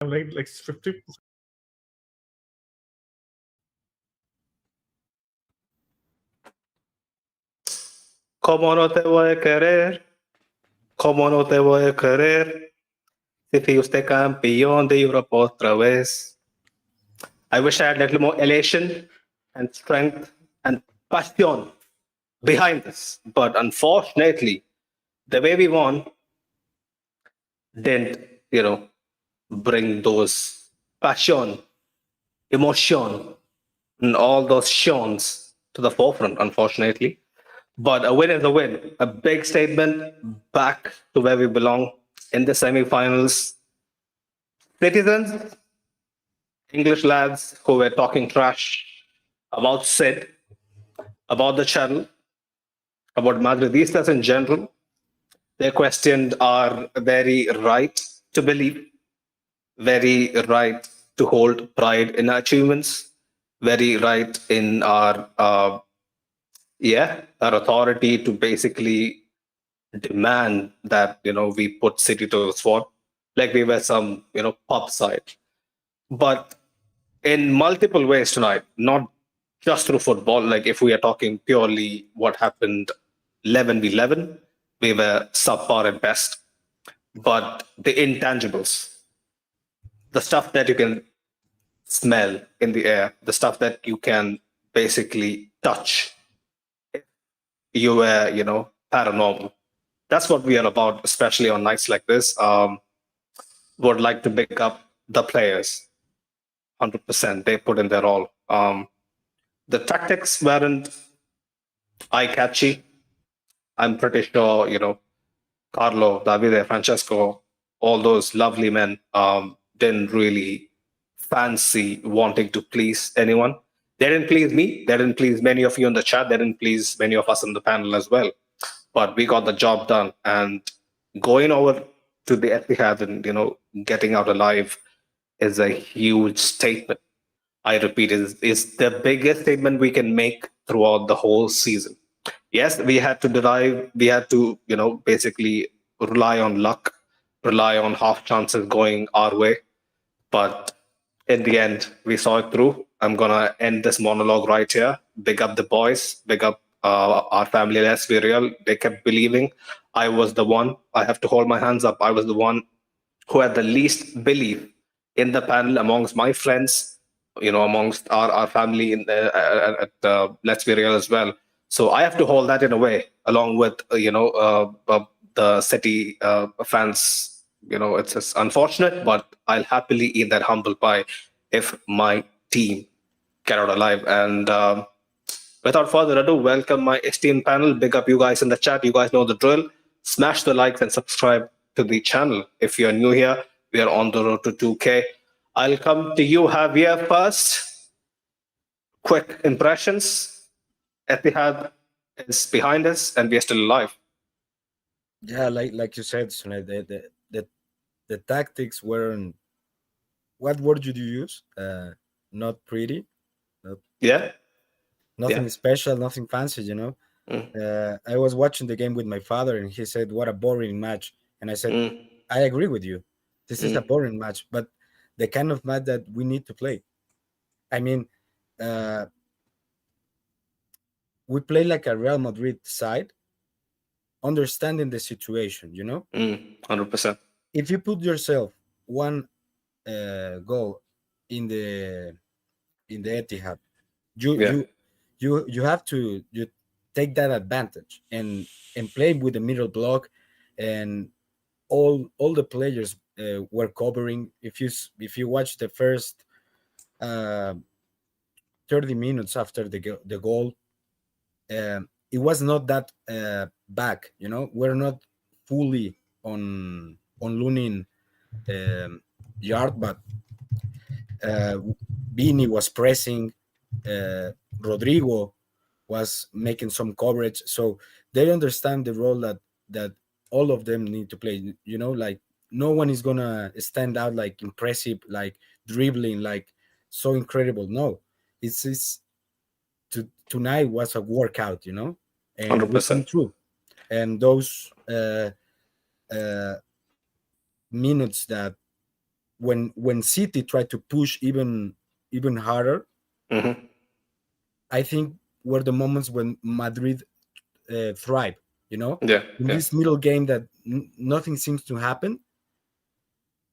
I'm like 50. ¿Cómo no te voy a querer? ¿Cómo no te voy a querer? Si fui usted campeón de Europa otra vez. I wish I had a little more elation and strength and passion behind this. But unfortunately, the way we won didn't, bring those passion, emotion, and all those shons to the forefront, unfortunately. But a win is a win. A big statement back to where we belong in the semifinals. Citizens, English lads who were talking trash about Sid, about the channel, about Madridistas in general, they questioned our very right to believe, very right to hold pride in our achievements, very right in our authority to basically demand that we put City to the sword, like we were some pub side. But in multiple ways tonight, not just through football. Like if we are talking purely what happened 11v11, we were subpar at best. But the intangibles, the stuff that you can smell in the air, the stuff that you can basically touch, you were, paranormal. That's what we are about, especially on nights like this. Would like to pick up the players 100%. They put in their all. The tactics weren't eye catchy. I'm pretty sure, Carlo, Davide, Francesco, all those lovely men didn't really fancy wanting to please anyone. They didn't please me. They didn't please many of you in the chat. They didn't please many of us in the panel as well. But we got the job done. And going over to the Etihad and getting out alive is a huge statement. I repeat, is the biggest statement we can make throughout the whole season. Yes, we had to, basically rely on luck, rely on half chances going our way. But in the end, we saw it through. I'm going to end this monologue right here. Big up the boys, big up our family. Let's be real. They kept believing. I was the one. I have to hold my hands up. I was the one who had the least belief in the panel amongst my friends, amongst our family at Let's Be Real as well. So I have to hold that in a way, along with the City fans. It's unfortunate, but I'll happily eat that humble pie if my team get out alive. And without further ado, welcome my esteemed panel. Big up you guys in the chat. You guys know the drill. Smash the likes and subscribe to the channel. If you're new here, we are on the road to 2K. I'll come to you, Javier, first. Quick impressions. Etihad is behind us, and we are still alive. Yeah, like you said, Sunay, the tactics weren't. What word did you use? Not pretty. Yeah. Nothing special, nothing fancy. I was watching the game with my father, and he said, "What a boring match." And I said, "I agree with you. This is a boring match, but the kind of match that we need to play. I mean, we play like a Real Madrid side, understanding the situation. 100%. If you put yourself one goal in the Etihad, you have to take that advantage and play with the middle block, and all the players were covering. If you watch the first 30 minutes after the goal, it was not that back. We're not fully on Lunin yard, but Vini was pressing, Rodrigo was making some coverage, so they understand the role that all of them need to play. Like no one is gonna stand out like impressive, like dribbling, like so incredible. No, it's tonight was a workout, and 100%. we came through. And those minutes that when City tried to push even harder, Mm-hmm. I think were the moments when Madrid thrive. You know, Yeah, in yeah. this middle game that nothing seems to happen.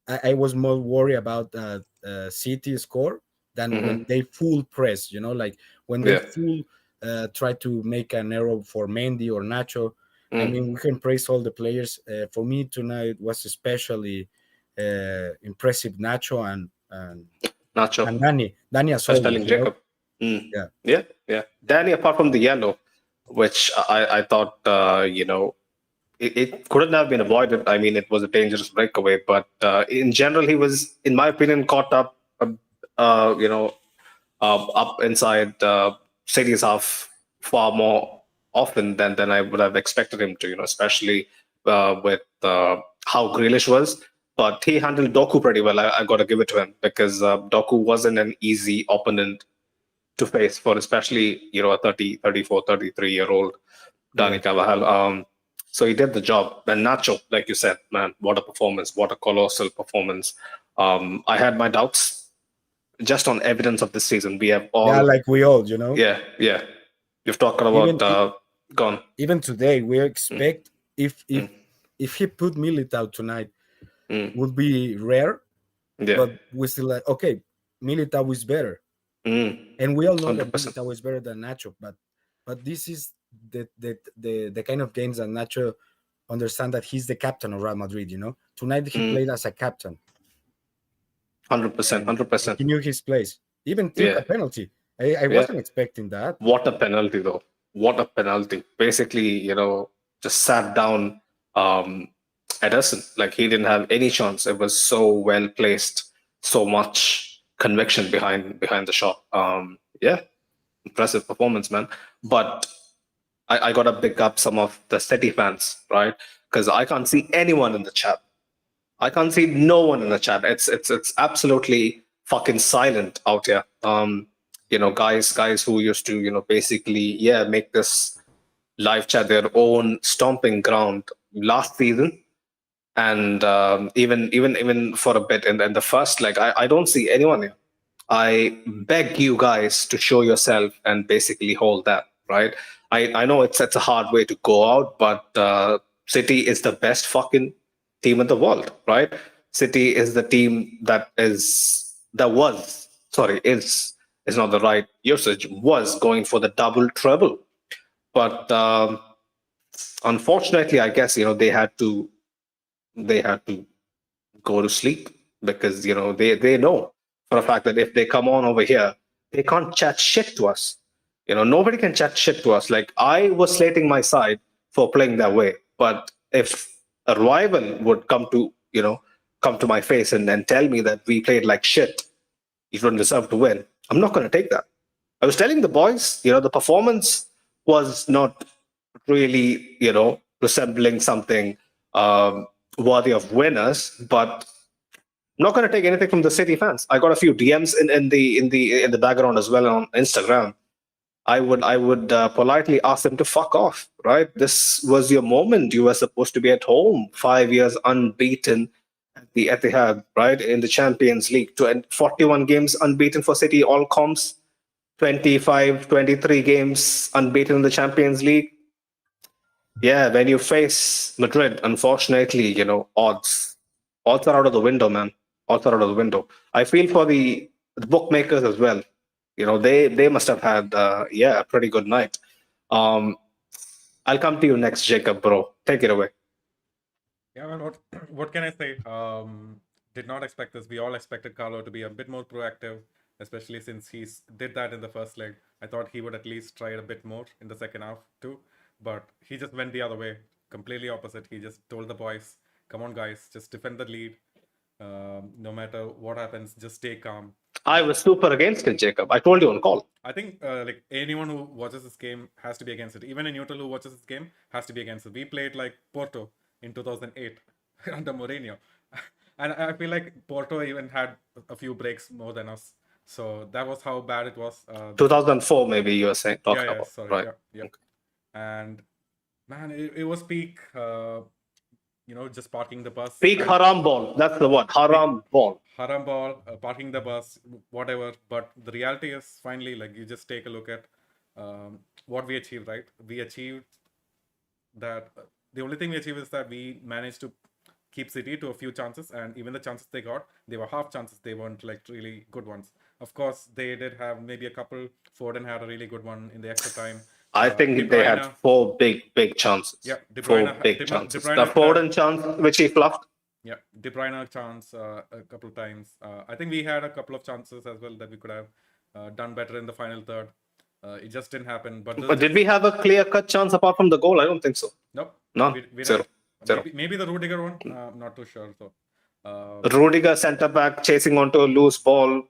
I was more worried about City score than when Mm-hmm. they full press. You know, like when they Yeah. full try to make an error for Mendy or Nacho. I Mm. mean, we can praise all the players. For me tonight was especially impressive Nacho Nacho. and Danny as Just always. telling You know, Jacob. Mm. yeah, Yeah, yeah. Danny, apart from the yellow, which I thought, it couldn't have been avoided. I mean, it was a dangerous breakaway, but in general, he was, in my opinion, caught up, you know, up inside City's half far more often than I would have expected him to. Especially with how Grealish was. But he handled Doku pretty well. I got to give it to him because Doku wasn't an easy opponent to face for, especially a 30, 34, 33 year old Dani yeah, Carvajal. So he did the job. And Nacho, like you said, man, what a performance! What a colossal performance! I had my doubts just on evidence of this season. We have yeah. all, Like we all, you know, yeah, yeah. You've talked about even gone. even today, we Mm, expect mm, if he put Militao tonight mm, would be rare, yeah, but we still like okay, Militao is better, mm, and we all know that 100%. Militao is better than Nacho. But this is the kind of games that Nacho understand that he's the captain of Real Madrid. You know, tonight he Mm, played as a captain 100%, and he 100%. knew his place. Even took Yeah, a penalty. I yeah. wasn't expecting that. What a penalty, though. What a penalty. Basically, just sat down um, Ederson. Like he didn't have any chance. It was so well placed, so much conviction behind the shot. Yeah, impressive performance, man. But I got to pick up some of the City fans, right? Because I can't see anyone in the chat. I can't see no one in the chat. It's absolutely fucking silent out here. Guys who used to basically make this live chat their own stomping ground last season, and even for a bit in the first leg. I don't see anyone here. I beg you guys to show yourself and basically hold that, right? I know it's a hard way to go out, but City is the best fucking team in the world, right? City is the team that was, sorry, is not the right usage, was going for the double treble. But unfortunately, I guess they had to go to sleep because they know for a fact that if they come on over here, they can't chat shit to us. Nobody can chat shit to us. Like I was slating my side for playing that way, but if a rival would come to my face and tell me that we played like shit, you don't deserve to win, I'm not going to take that. I was telling the boys, the performance was not really, resembling something worthy of winners, but I'm not going to take anything from the City fans. I got a few DMs in the background as well on Instagram. I would politely ask them to fuck off. Right? This was your moment. You were supposed to be at home, 5 years unbeaten at the Etihad, right, in the Champions League. 41 games unbeaten for City, all comps. 25, 23 games unbeaten in the Champions League. Yeah, when you face Madrid, unfortunately, odds are out of the window, man. Odds are out of the window. I feel for the bookmakers as well. They must have had a pretty good night. Um, I'll come to you next, Jacob, bro. Take it away. Yeah, man, what what can I say? Did not expect this. We all expected Carlo to be a bit more proactive, especially since he's did that in the first leg. I thought he would at least try it a bit more in the second half too, but he just went the other way, completely opposite. He just told the boys, "Come on, guys, just defend the lead. No matter what happens, just stay calm." I was super against it, Jacob. I told you on call. I think like anyone who watches this game has to be against it. Even a neutral who watches this game has to be against it. We played like Porto in 2008 under Mourinho, and I feel like Porto even had a few breaks more than us. So that was how bad it was. 2004, maybe you were saying Yeah, talking yeah, about, sorry, right? yeah, yep. And man, it was peak. Just parking the bus. Peak haram ball. That's the word. Peak Haram ball. haram ball, parking the bus, whatever. But the reality is, finally, like you just take a look at what we achieved, right? We achieved that. The only thing we achieved is that we managed to keep City to a few chances, and even the chances they got, they were half chances. They weren't like really good ones. Of course, they did have maybe a couple. Foden had a really good one in the extra time. I De think they had Bruyne, four big chances. yeah, De Bruyne, Four big De chances. The Bruyne had, Foden chance, which he fluffed. yeah, De Bruyne chance a couple of times. I think we had a couple of chances as well that we could have done better in the final third. It just didn't happen. But this But did just we have a clear-cut chance apart from the goal? I don't think so. nope. None. We Zero. didn't. Zero. Maybe the Rudiger one. I'm not too sure. So Rudiger centre back chasing onto a loose ball.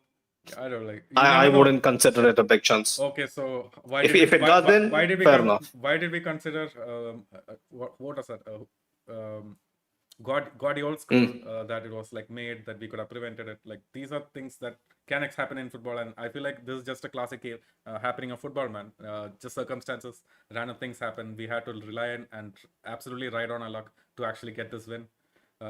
I don't like. I wouldn't consider it a big chance. Okay, so why If did it we, goes in, why did we fair enough. why did we consider what was that Guardiola's goal that it was like made that we could have prevented it? Like these are things that can happen in football, and I feel like this is just a classic happening of football, man. Just circumstances, random things happen. We had to rely on and absolutely ride on our luck to actually get this win.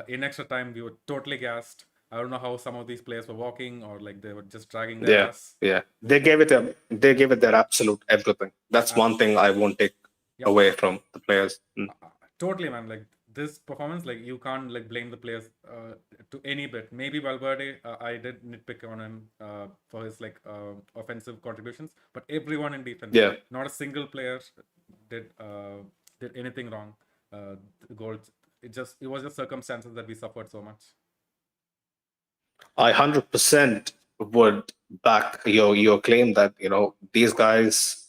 In extra time, we were totally gassed. I don't know how some of these players were walking or like they were just dragging their ass. Yeah. They gave it their absolute everything. That's one thing I won't take away from the players. Totally, man. Like this performance, like you can't like blame the players to any bit. Maybe Valverde, I did nitpick on him for his like offensive contributions, but everyone in defense, not a single player did anything wrong. The goals, it was just circumstances that we suffered so much. I 100% would back your claim that these guys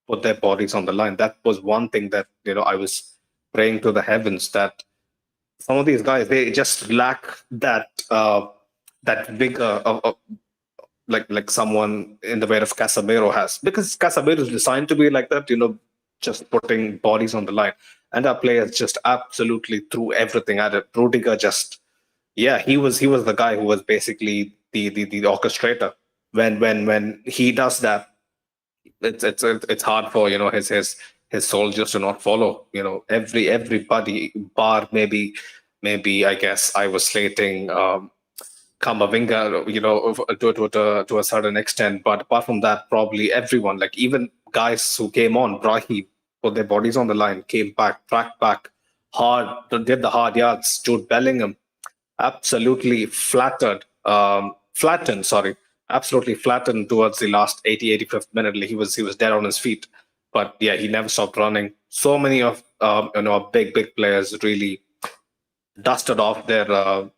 put their bodies on the line. That was one thing that I was praying to the heavens that some of these guys, they just lack that vigor of like someone in the way of Casemiro has, because Casemiro is designed to be like that, just putting bodies on the line, and our players just absolutely threw everything at it. Rudiger just, he was the guy who was basically the orchestrator. When he does that, it's hard for his soldiers to not follow. Everybody bar maybe I guess I was slating Kamavinga, to a certain extent, but apart from that, probably everyone, like even guys who came on, Brahim, put their bodies on the line, came back, tracked back hard, did the hard yards. Jude Bellingham, absolutely absolutely flattened towards the last 85th minute. He was dead on his feet, but yeah, he never stopped running. So many of big players really dusted off their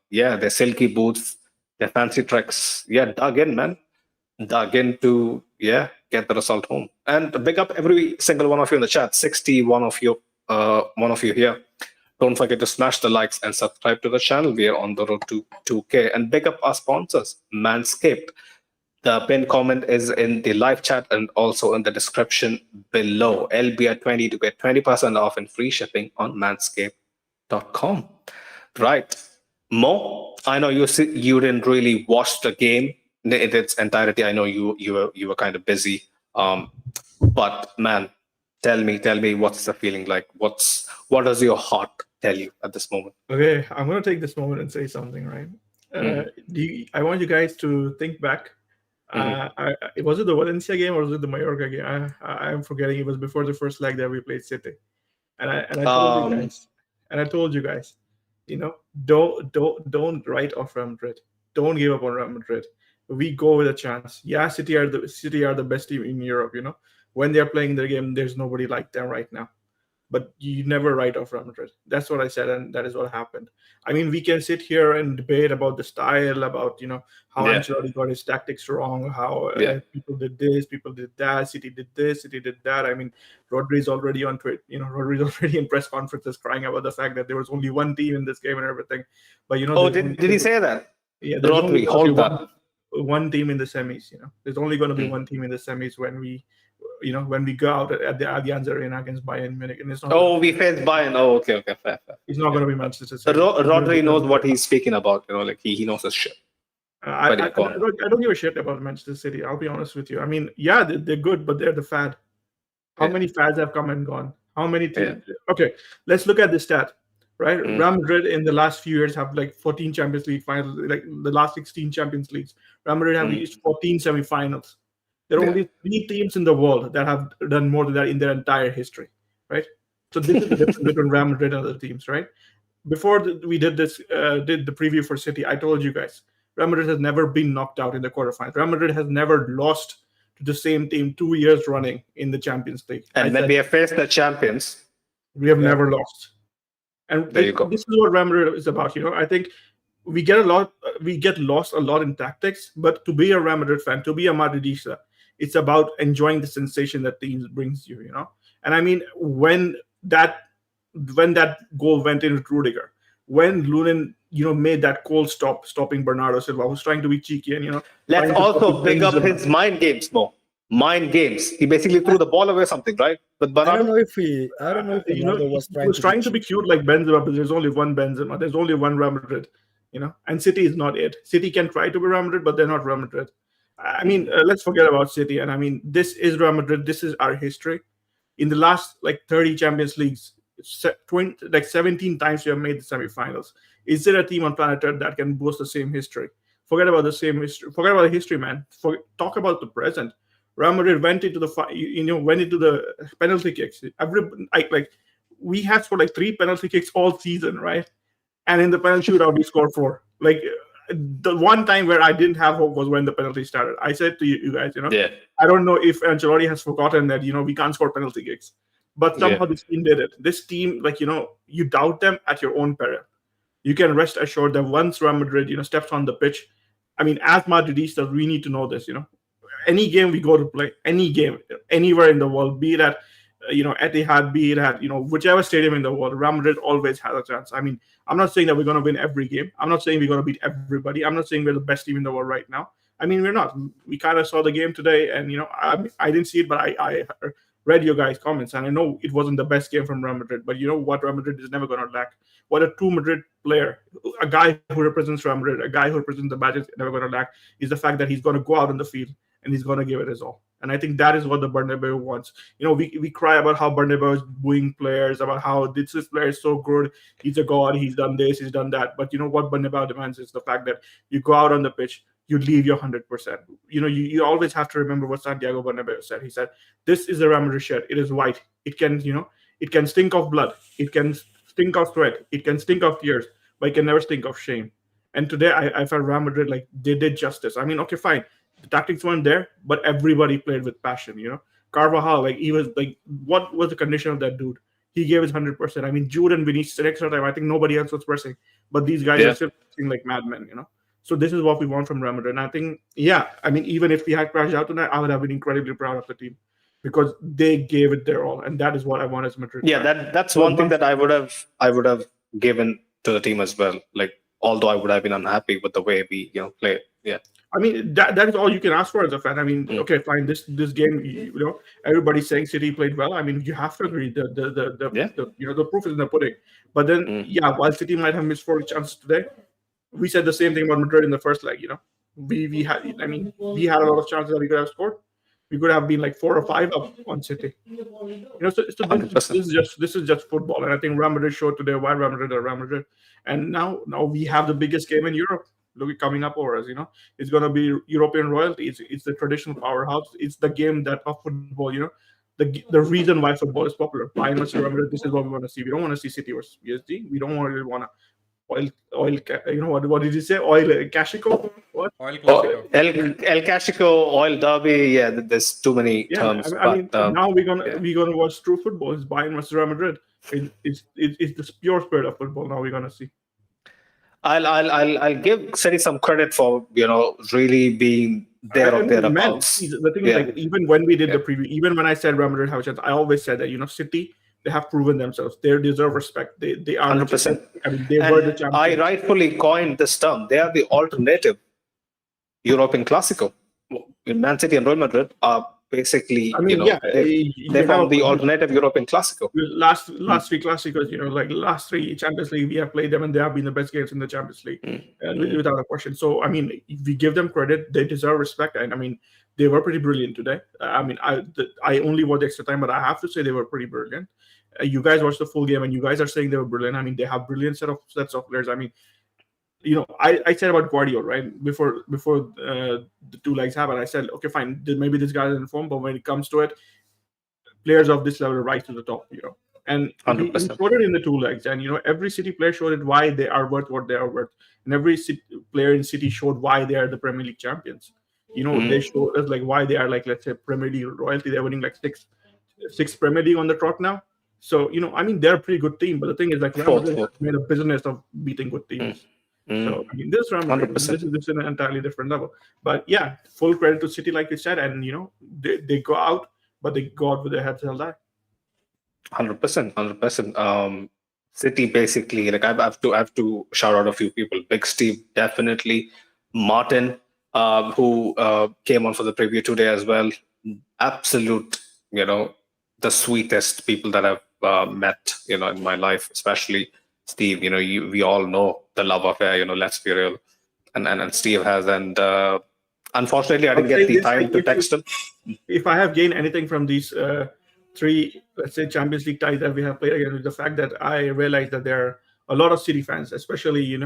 silky boots, their fancy tricks. Dug in to get the result home. And big up every single one of you in the chat. 61 of you, here. Don't forget to smash the likes and subscribe to the channel. We are on the road to 2K. And big up our sponsors, Manscaped. The pinned comment is in the live chat and also in the description below. LBR20 to get 20% off and free shipping on manscaped.com. Right. Mo, I know you didn't really watch the game in its entirety. I know you were kind of busy. But man, tell me what's the feeling like? What does your heart tell you at this moment? Okay, I'm going to take this moment and say something, right? I want you guys to think back. Was it the Valencia game or was it the Mallorca game? I'm forgetting. It was before the first leg that we played City, and I told you guys, don't write off Real Madrid. Don't give up on Real Madrid. We go with a chance. Yeah, City are the best team in Europe. When they're playing their game, there's nobody like them right now. But you never write off Real Madrid. That's what I said, and that is what happened. I mean, we can sit here and debate about the style, about how Ancelotti got his tactics wrong, how people did this, people did that, City did this, City did that. I mean, Rodri's already on Twitter. Rodri's already in press conferences crying about the fact that there was only one team in this game and everything. But did he say that? Yeah, Rodri, hold that. One team in the semis. There's only going to be one team in the semis when we go out at the Allianz Arena against Bayern Munich, and it's not. We faced Bayern. Okay, fair. It's not going to be Manchester City. Rodri knows what he's speaking about. He knows his shit. I don't give a shit about Manchester City. I'll be honest with you. I mean, yeah, they're good, but they're the fad. How many fads have come and gone? How many teams? Okay, let's look at the stat. right? Real Madrid in the last few years have like 14 Champions League finals, like the last 16 Champions Leagues. Real Madrid have reached 14 semifinals. There are only 3 teams in the world that have done more than that in their entire history, right? So this is the difference between Real Madrid and other teams, right? Before we did the preview for City, I told you guys, Real Madrid has never been knocked out in the quarterfinals. Real Madrid has never lost to the same team 2 years running in the Champions League. And when we have faced the champions, we have never lost. And there you go. This is what Real Madrid is about. I think we get lost a lot in tactics, but to be a Real Madrid fan, to be a Madridista, it's about enjoying the sensation that teams brings you. And I mean, when that goal went in with Rudiger, when Lunin made that cold stopping Bernardo Silva, who's trying to be cheeky and let's also big up his mind games more. Mind games. He basically threw the ball away something, right? But I don't know if Ronaldo was he was trying to be cute like Benzema, but there's only one Benzema. There's only one Real Madrid, and City is not it. City can try to be Real Madrid, but they're not Real Madrid. I mean, let's forget about City. And I mean, this is Real Madrid. This is our history. In the last 30 Champions Leagues, 17 times we have made the semifinals. Is there a team on planet Earth that can boast the same history? Forget about the same history. Forget about the history, man. Talk about the present. Real Madrid went into the penalty kicks. We had scored 3 penalty kicks all season, right? And in the penalty shootout, we scored 4. The one time where I didn't have hope was when the penalty started. I said to you guys, I don't know if Ancelotti has forgotten that we can't score penalty kicks, but somehow this team did it. This team, you doubt them at your own peril. You can rest assured that once Real Madrid, steps on the pitch, I mean, as Madridistas, we need to know this. Any game we go to play, any game, anywhere in the world, be it at Etihad, be it at whichever stadium in the world, Real Madrid always has a chance. I mean, I'm not saying that we're going to win every game. I'm not saying we're going to beat everybody. I'm not saying we're the best team in the world right now. I mean, we're not. We kind of saw the game today, and I didn't see it, but I read your guys' comments, and I know it wasn't the best game from Real Madrid. But you know what, Real Madrid is never going to lack. What a true Madrid player, a guy who represents Real Madrid, a guy who represents the badges, never going to lack is the fact that he's going to go out on the field and he's going to give it his all. And I think that is what the Bernabeu wants. We cry about how Bernabeu is booing players, about how this player is so good, he's a god, he's done this, he's done that. But what Bernabeu demands is the fact that you go out on the pitch, you leave your 100%. You always have to remember what Santiago Bernabeu said. He said, "This is a Real Madrid shirt. It is white. It can, it can stink of blood. It can stink of sweat. It can stink of tears, but it can never stink of shame." And today, I felt Real Madrid they did justice. I mean, okay, fine. The tactics weren't there, but everybody played with passion. Carvajal, he was what was the condition of that dude? He gave his 100%. I mean, Jude and Vinicius at extra time. I think nobody else was pressing, but these guys are still pressing like madmen. So this is what we want from Real Madrid. And I think, I mean, even if we had crashed out tonight, I would have been incredibly proud of the team because they gave it their all, and that is what I want as Madrid. Yeah, that's one thing that I would have given to the team as well. Although I would have been unhappy with the way we played. Yeah. I mean, that is all you can ask for as a fan. I mean, okay, fine. This game, everybody's saying City played well. I mean, you have to agree. The proof is in the pudding. But then, while City might have missed 4 chances today, we said the same thing about Madrid in the first leg. We had a lot of chances that we could have scored. We could have been 4 or 5 up on City. So this is just football, and I think Real Madrid showed today why Real Madrid are Real Madrid. And now we have the biggest game in Europe. Look, coming up over us, it's going to be European royalty. It's the traditional powerhouse. It's the game that of football, the reason why football is popular. Bayern versus Real Madrid. This is what we want to see. We don't want to see City versus PSG. We don't really want to oil. What did you say? Oil Clasico? What? Oil Clasico. El Clasico, oil derby. Yeah, there's too many terms. I mean, now we're gonna watch true football. It's Bayern versus Real Madrid. It's the pure spirit of football. Now we're gonna see. I'll give City some credit for really being there or thereabouts. The thing is, even when we did the preview, even when I said Real Madrid have a chance, I always said that City, they have proven themselves. They deserve respect. They are 100%. I mean, they were the champions. I rightfully coined this term. They are the alternative European Clasico. Man City and Real Madrid are basically, they found the alternative European Clasico. Last 3 Clásicos, last 3 Champions League, we have played them, and they have been the best games in the Champions League, without a question. So, I mean, we give them credit; they deserve respect, and I mean, they were pretty brilliant today. I mean, I only watched extra time, but I have to say they were pretty brilliant. You guys watched the full game, and you guys are saying they were brilliant. I mean, they have brilliant sets of players. I mean, I said about Guardiola, right, before the two legs happened. I said, okay, fine, maybe this guy's in form, but when it comes to it, players of this level rise to the top. And he 100%. showed it in the two legs, and every City player showed it why they are worth what they are worth, and every player in City showed why they are the Premier League champions. They showed us like why they are, like, let's say, Premier League royalty. They're winning like six Premier League on the trot now. So I mean, they're a pretty good team, but the thing is, like, Real Madrid Fourth. has made a business of beating good teams. So I mean, this is Real Madrid. 100%. This is an entirely different level. But yeah, full credit to City, like you said, and they go out, but they go out with their heads held high. 100%, 100%. City basically, like, I have to shout out a few people. Big Steve, definitely. Martin, who came on for the preview today as well. Absolute, the sweetest people that I've met, in my life, especially Steve. We all know the love affair. Let's be real, and Steve has, and unfortunately, I I'll didn't get say the this, time like, to text him. if I have gained anything from these three, let's say, Champions League ties that we have played against, is the fact that I realized that there are a lot of City fans, especially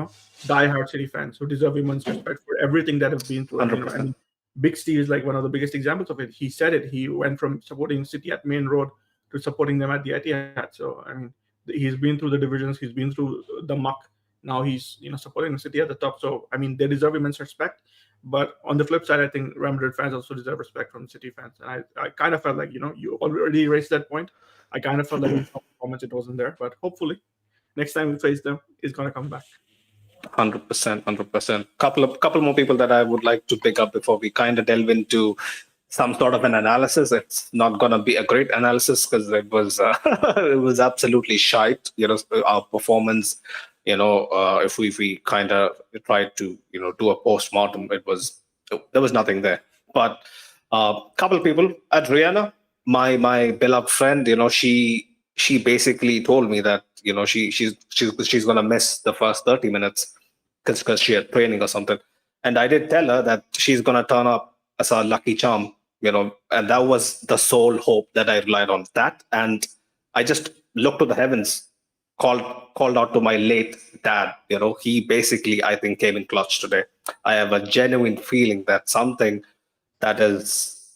die-hard City fans, who deserve immense respect for everything that have been through. 100%. And Big Steve is like one of the biggest examples of it. He said it. He went from supporting City at Main Road to supporting them at the Etihad. So I mean, he's been through the divisions. He's been through the muck. Now he's supporting the City at the top. So I mean, they deserve immense respect. But on the flip side, I think Real Madrid fans also deserve respect from City fans. And I kind of felt like, you already raised that point. I kind of felt like in some performance it wasn't there. But hopefully, next time we face them, it's going to come back. 100%, 100%. Couple more people that I would like to pick up before we kind of delve into some sort of an analysis. It's not going to be a great analysis because it was it was absolutely shite. Our performance. If we kind of tried to do a post-mortem, there was nothing there. But couple people, Adriana, my beloved friend, she basically told me that she's gonna miss the first 30 minutes because she had training or something. And I did tell her that she's gonna turn up as a lucky charm, and that was the sole hope that I relied on. That, and I just looked to the heavens, called out to my late dad. He basically, I think, came in clutch today. I have a genuine feeling that something that is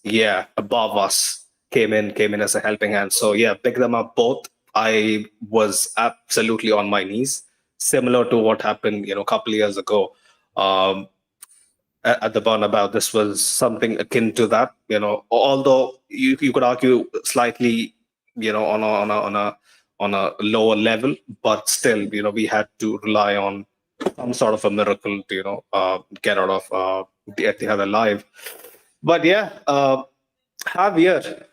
above us came in as a helping hand. So yeah, pick them up both. I was absolutely on my knees, similar to what happened a couple of years ago at the Bernabeu. This was something akin to that. Although you could argue slightly on a lower level, but still, we had to rely on some sort of a miracle to, get out of the Etihad alive. But yeah, Javier,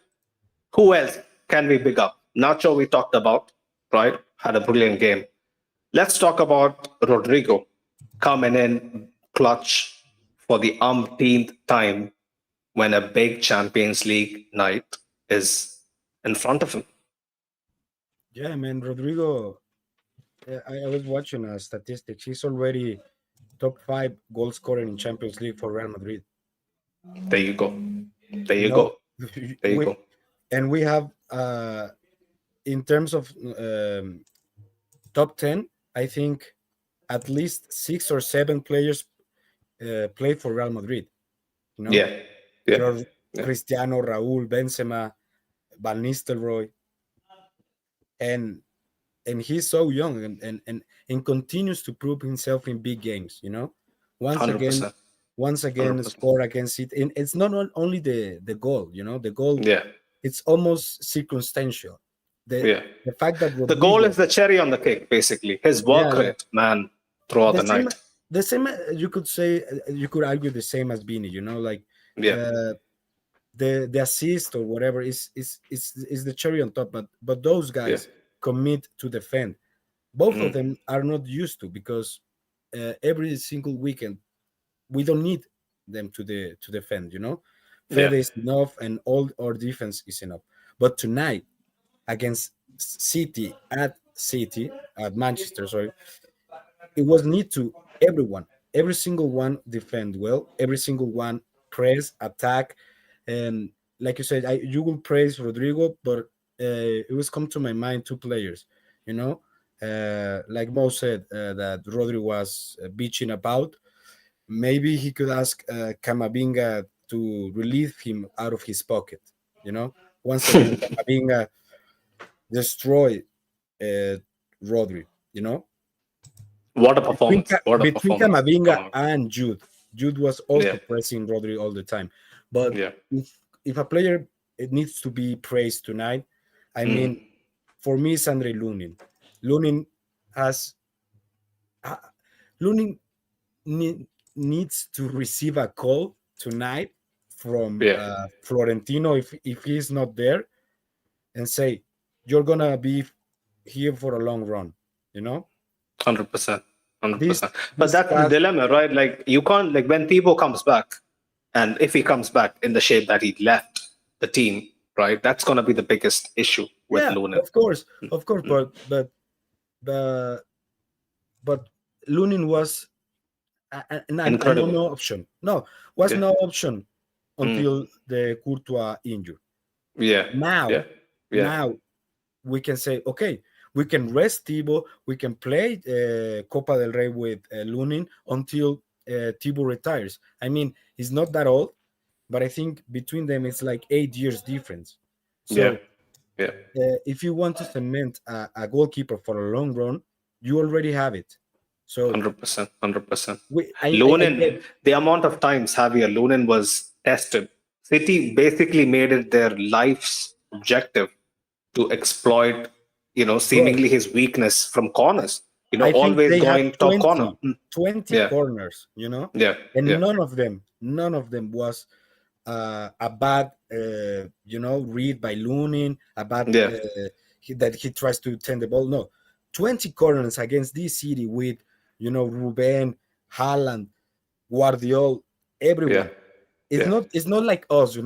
who else can we pick up? Nacho, we talked about, right? Had a brilliant game. Let's talk about Rodrigo coming in clutch for the umpteenth time when a big Champions League night is in front of him. Yeah, man, Rodrigo. I was watching statistics. He's already top 5 goal scorer in Champions League for Real Madrid. There you go. There you No, go. There you go. And we have, in terms of top 10, I think at least 6 or 7 players play for Real Madrid. Yeah. Yeah. Cristiano, Raúl, Benzema, Van Nistelrooy, and he's so young and continues to prove himself in big games. Once 100%. again 100%. Score against it, and it's not only the goal. The goal. Yeah. It's almost circumstantial. The fact that Rodrigo, the goal is the cherry on the cake, basically. His work rate, man, throughout the night. The same, you could say, you could argue the same as Bini. The assist or whatever is the cherry on top. But those guys commit to defend. Both of them are not used to, because every single weekend we don't need them to defend. Fede is enough, and all our defense is enough. But tonight, against City at Manchester, sorry, it was need to every single one defend well, every single one press, attack, and like you said, you will praise Rodrigo, but it was come to my mind two players, you know, like Mo said, that Rodri was bitching about. Maybe he could ask Camavinga to relieve him out of his pocket. You know, once again, Camavinga destroy Rodri. You know, What a performance! What a between performance! Come Camavinga on. and Jude. Jude was also Yeah, pressing Rodri all the time. But yeah. if a player it needs to be praised tonight, I Mm. mean, for me, it's Andre Lunin. Lunin has uh, Lunin needs to receive a call tonight from Yeah, Florentino if he's not there, and say you're gonna be here for a long run. You know 100%, this 100%. But this that's the past dilemma, right? Like you can't like when Thibaut comes back, and if he comes back in the shape that he left the team, right? That's gonna be the biggest issue with yeah, Lunin. of course, Mm. but but Lunin was a Incredible. no option. No, was Yeah. no option Mm. until the Courtois injury. Yeah. Now, Yeah. Yeah. now we can say, okay, we can rest Thibaut, we can play Copa del Rey with Lunin until Thibaut retires. I mean, he's not that old, but I think between them it's like 8 years difference. Yeah. So Yeah. if you want to cement a goalkeeper for a long run, you already have it. So 100%. 100%. I Lunin, get the amount of times Javier Lunin was tested, City basically made it their life's objective to exploit, bro. seemingly his weakness from corners. I think Always they had going top corner. 20 Yeah. corners, Yeah. and Yeah. none of them was a bad, read by Lunin, a bad Yeah. that he tries to turn the ball. No, 20 corners against this city with, Ruben, Haaland, Guardiol, Yeah. everyone. It's Yeah. not like us,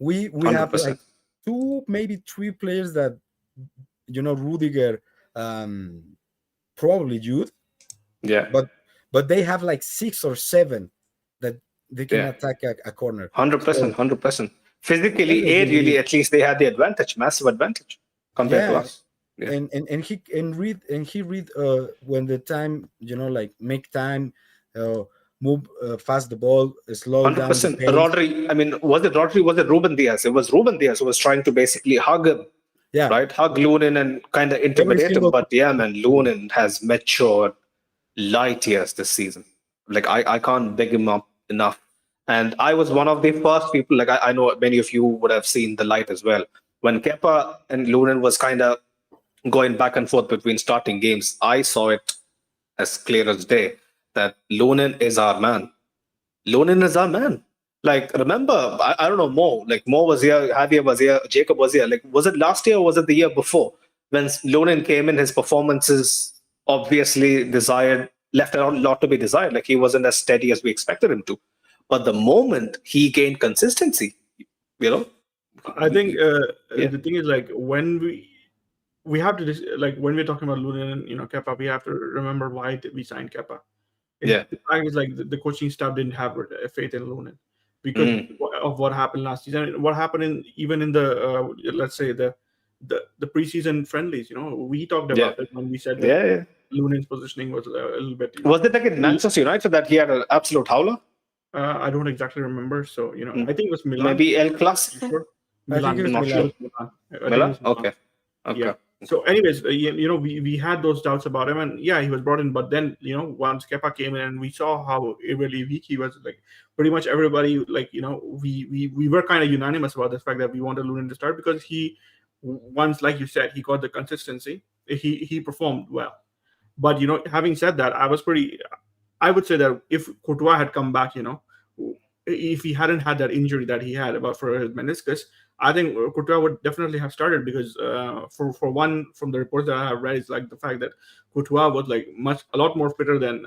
We have 100%. like two, maybe three players that, Rudiger, probably youth, Yeah. but they have like six or seven that they can Yeah. attack a corner. 100%. So 100%. Physically, players A in really, need. at least they had the advantage, massive advantage compared to Yeah, us. Yeah. and he read when the time, like make time, uh, move fast the ball, slow down the 100%. pace. Rodri, I mean, was it Rodri? Was it Ruben Diaz? It was Ruben Diaz who was trying to basically hug him, Yeah, right? Hug Lunin and kind of every intimidate him. single. But yeah, man, Lunin has matured light years this season. Like, I can't big him up enough. And I was one of the first people, like, I know many of you would have seen the light as well. When Kepa and Lunin was kind of going back and forth between starting games, I saw it as clear as day that Lunin is our man. Lunin is our man. Like, remember, I don't know, Mo. Like, Mo was here, Javier was here, Jacob was here. Like, was it last year or was it the year before? When Lunin came in, his performances obviously left a lot to be desired. Like, he wasn't as steady as we expected him to. But the moment he gained consistency, you know, I think yeah, the thing is, like, when we have to like, when we're talking about Lunin and Kepa, we have to remember why we signed Kepa. yeah, The fact is, like, the coaching staff didn't have faith in Lunin because mm, of what happened last season. What happened even in the let's say the preseason friendlies. We talked yeah, about it when we said that yeah, yeah. Lunin's positioning was a little bit. Was it like in Manchester United that he had an absolute howler? I don't exactly remember. So I Mm. think it was Milan. Maybe El I'm Clasico? sure. I think Milan. it was Not It sure. Milan. was Milan. I think it Milan? was Milan. Okay. Okay. Yeah. So, anyways, we had those doubts about him, and yeah, he was brought in. But then, once Kepa came in, and we saw how really weak he was, like pretty much everybody, like we were kind of unanimous about the fact that we wanted Lunin to start because once, like you said, he got the consistency. He performed well. But having said that, I would say that if Courtois had come back, if he hadn't had that injury that he had about for his meniscus, I think Courtois would definitely have started because for one, from the reports that I have read, it's like the fact that Courtois was like a lot more fitter than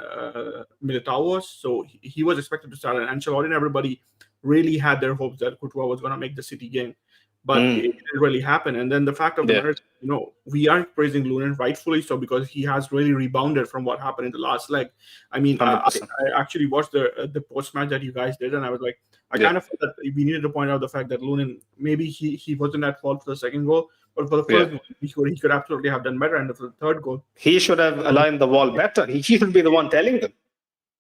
Militao was, so he was expected to start. And Ancelotti and everybody really had their hopes that Courtois was going to make the City game, but it didn't really happen. And then the fact of the Yeah. matter is, we are praising Lunin rightfully so because he has really rebounded from what happened in the last leg. I mean, I 100%. actually watched the post match that you guys did, and I was like, I Yeah. kind of felt that we needed to point out the fact that Lunin, maybe he wasn't at fault for the second goal, But for the first goal, he could absolutely have done better. And for the third goal, He should have aligned the wall better. He should be the one telling them.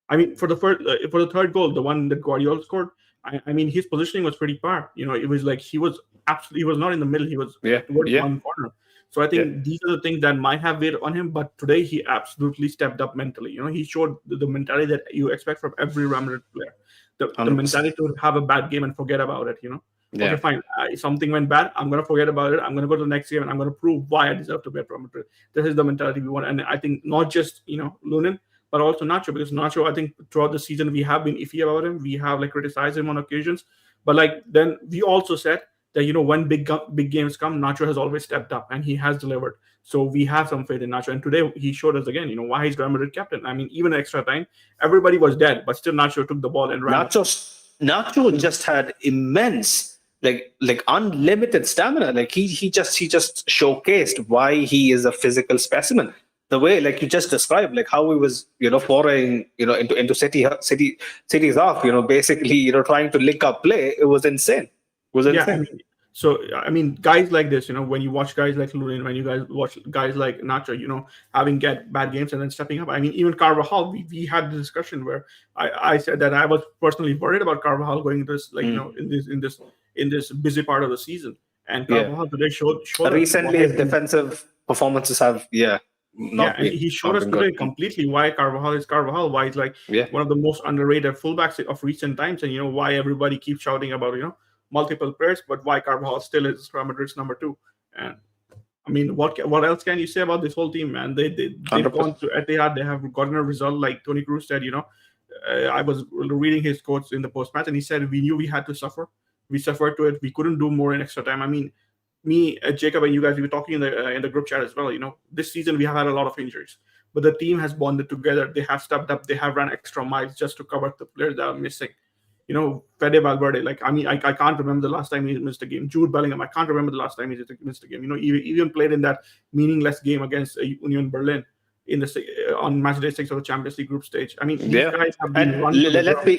I mean, for the third goal, the one that Guardiola scored, I mean, his positioning was pretty far. It was like he was not in the middle. He was towards one corner. So I think these are the things that might have weighed on him. But today he absolutely stepped up mentally. He showed the mentality that you expect from every Real Madrid player. The mentality to have a bad game and forget about it. Okay, fine. Something went bad. I'm gonna forget about it. I'm gonna go to the next game and I'm gonna prove why I deserve to be at Real Madrid. This is the mentality we want. And I think not just Lunin, but also Nacho, because Nacho, I think throughout the season we have been iffy about him. We have criticized him on occasions, but then we also said that when big games come, Nacho has always stepped up and he has delivered. So we have some faith in Nacho, and today he showed us again, why he's Real Madrid captain. I mean, even extra time, everybody was dead, but still Nacho took the ball and ran. Nacho just had immense, unlimited stamina. He just showcased why he is a physical specimen. The way, you just described, how he was, foraying, into City's off, basically, trying to link up play. It was insane. I mean, guys like this, when you watch guys like Lunin, when you guys watch guys like Nacho, having get bad games and then stepping up. I mean, even Carvajal, we had the discussion where I said that I was personally worried about Carvajal going into this, in this busy part of the season. And Carvajal today showed recently his defensive performances have he showed us today completely why Carvajal is Carvajal, why he's one of the most underrated fullbacks of recent times, and why everybody keeps shouting about multiple players, but why Carvajal still is Real Madrid's number 2. And I mean, what else can you say about this whole team, man? They've gone to Etihad, they have gotten a result, like Tony Cruz said. I was reading his quotes in the post match, and he said we knew we had to suffer. We suffered to it. We couldn't do more in extra time. I mean, me, Jacob, and you guys, we were talking in the group chat as well. This season we have had a lot of injuries, but the team has bonded together. They have stepped up. They have run extra miles just to cover the players that are missing. Fede Valverde, I can't remember the last time he missed a game. Jude Bellingham, I can't remember the last time he missed a game. Even played in that meaningless game against Union Berlin on match day 6 of the Champions League group stage. I mean, these guys have been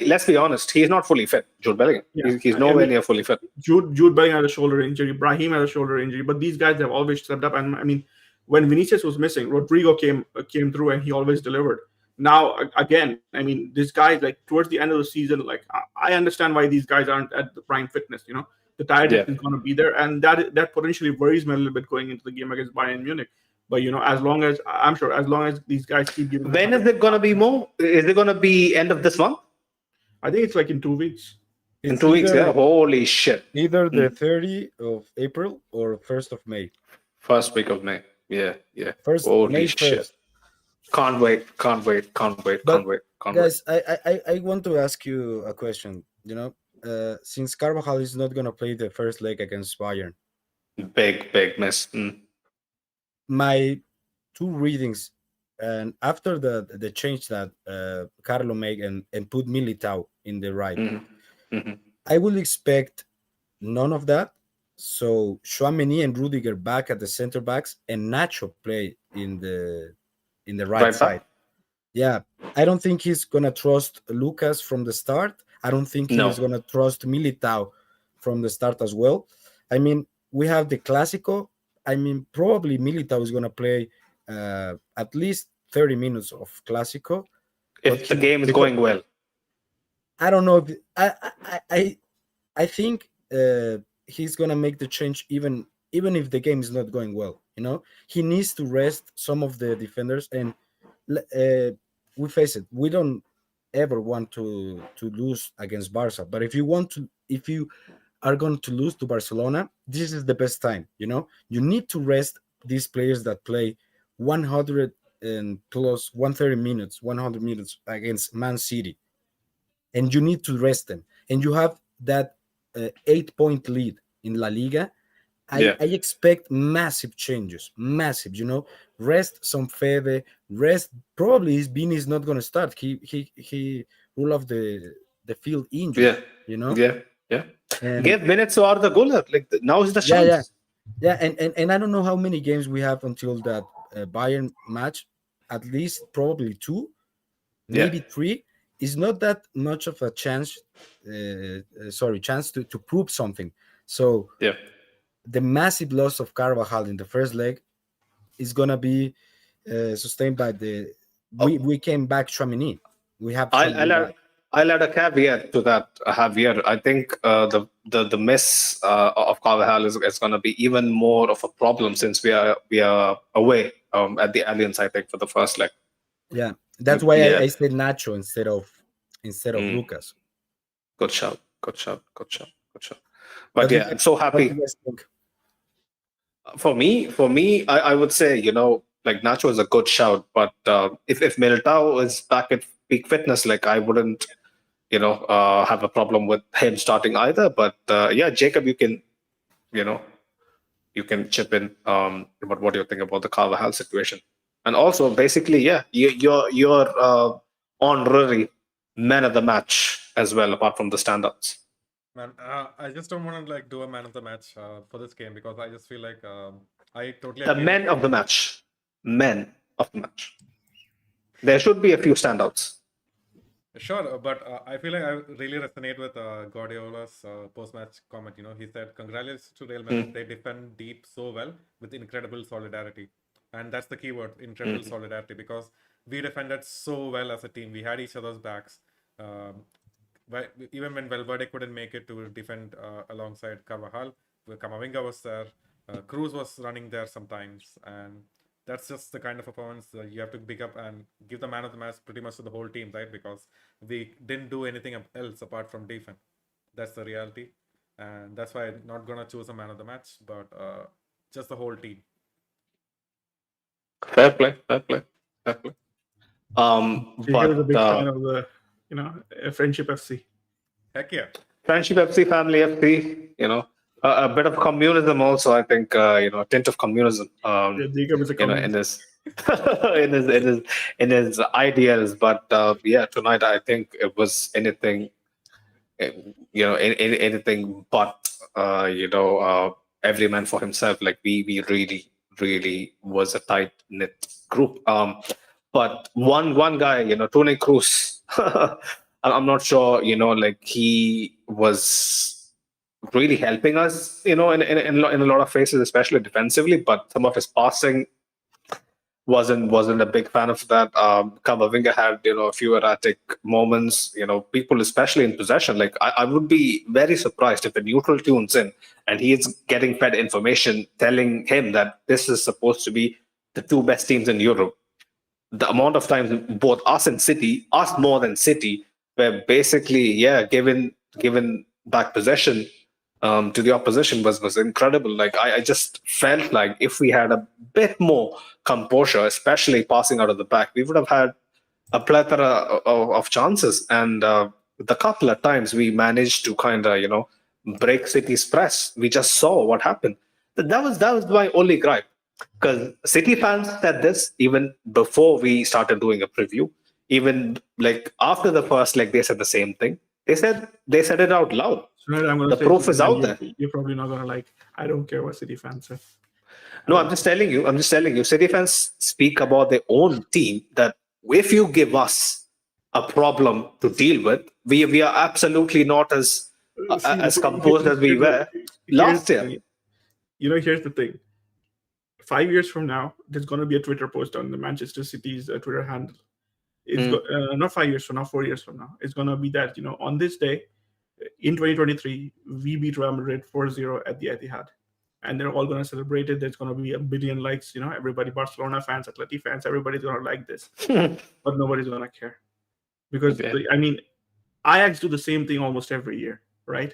let's be honest. He's not fully fit, Jude Bellingham. He's nowhere near fully fit. Jude Bellingham has a shoulder injury. Brahim has a shoulder injury. But these guys have always stepped up. And I mean, when Vinicius was missing, Rodrigo came through and he always delivered. Now, again, I mean, these guys, towards the end of the season, I understand why these guys aren't at the prime fitness. The tiredness is going to be there, and that potentially worries me a little bit going into the game against Bayern Munich. But as long as these guys keep giving. When is it going to be more? Is it going to be end of this month? I think it's in 2 weeks. In 2 weeks, yeah. Holy shit! Either the 30th of April or 1st of May. First week of May. Yeah. Holy May shit! 1st. Can't wait. Guys, I want to ask you a question. Since Carvajal is not going to play the first leg against Bayern. Big miss. My 2 readings, and after the change that Carlo made and put Militao in the right, I will expect none of that. So Tchouaméni and Rudiger back at the center backs and Nacho play in the right side. Yeah, I don't think he's gonna trust Lucas from the start. I don't think he's gonna trust Militao from the start as well. I mean, we have the Clásico. I mean, probably Militao is gonna play at least 30 minutes of Clásico. If the game is going well. I don't know. I think he's gonna make the change even if the game is not going well. He needs to rest some of the defenders, and we face it. We don't ever want to lose against Barca, but if you are going to lose to Barcelona, this is the best time. You need to rest these players that play 100 and plus 130 minutes, 100 minutes against Man City, and you need to rest them. And you have that 8-point lead in La Liga. I expect massive changes, rest some Fede, rest. Probably Vini is not going to start. He rule off the field injured. Yeah. And give minutes to Arda Güler. Now is the chance. Yeah. And I don't know how many games we have until that Bayern match. At least probably 2, maybe 3. It's not that much of a chance. Chance to prove something. So the massive loss of Carvajal in the first leg is gonna be sustained by the we came back Tchouaméni. We have I'll, Tchouaméni I'll back. add, I'll add a caveat to that, Javier. I think the miss of Carvajal is going to be even more of a problem since we are away at the Allianz, I think, for the first leg. Yeah, that's why Yeah. I said Nacho instead of Mm. Lucas. Good shout. Good shout. Good shout. Good shout. But What do yeah, I'm so what do happy. you guys think? For me, I would say, like Nacho is a good shout, but if Militao is back at peak fitness, like I wouldn't, have a problem with him starting either. But yeah, Jacob, you know, you can chip in about what you think about the Carvajal situation, and also basically, yeah, you're honorary man of the match as well, apart from the standouts. Man, I just don't want to like do a man of the match for this game because I just feel like I totally The agree with men of the match, men of the match. There should be a few standouts. Sure, but I feel like I really resonate with Guardiola's post-match comment. He said, "Congratulations to Real Madrid. They defend deep so well with incredible solidarity," and that's the key word: incredible solidarity. Because we defended so well as a team. We had each other's backs. Even when Valverde couldn't make it to defend alongside Carvajal, Camavinga was there. Cruz was running there sometimes, and that's just the kind of performance you have to pick up and give the man of the match pretty much to the whole team, right? Because we didn't do anything else apart from defense. That's the reality, and that's why I'm not gonna choose a man of the match, but just the whole team. Fair play, fair play, fair play. Jacob is a big fan But of the, Friendship FC. Heck yeah. Friendship FC, Family FC, a bit of communism also. I think a tint of communism. Yeah, Jacob is a In communist. his in his ideals. But yeah, tonight I think it was anything, anything but every man for himself. Like we really was a tight knit group. But one guy, Tony Cruz. I'm not sure, like he was really helping us, in a lot of phases, especially defensively. But some of his passing wasn't a big fan of that. Camavinga had a few erratic moments. People, especially in possession. Like I would be very surprised if the neutral tunes in and he is getting fed information telling him that this is supposed to be the two best teams in Europe. The amount of times both us and City, us more than City, were basically given back possession to the opposition was incredible. Like I just felt like if we had a bit more composure, especially passing out of the back, we would have had a plethora of chances. And the couple of times we managed to kind of break City's press, we just saw what happened. That was my only gripe, because City fans said this even before we started doing a preview. Even like after the first leg, they said the same thing. They said it out loud. Tonight I'm going The to say proof is something out that there. you're probably not going to like. I don't care what City fans say. No, I'm just telling you. City fans speak about their own team. That if you give us a problem to deal with, we are absolutely not as composed as we were last year. Here's the thing. 5 years from now, there's going to be a Twitter post on the Manchester City's Twitter handle. It's not 5 years from now, 4 years from now. It's going to be that, on this day, in 2023, we beat Real Madrid 4-0 at the Etihad. And they're all going to celebrate it. There's going to be a billion likes. Everybody, Barcelona fans, Atleti fans, everybody's going to like this. But nobody's going to care. Because, Ajax do the same thing almost every year, right?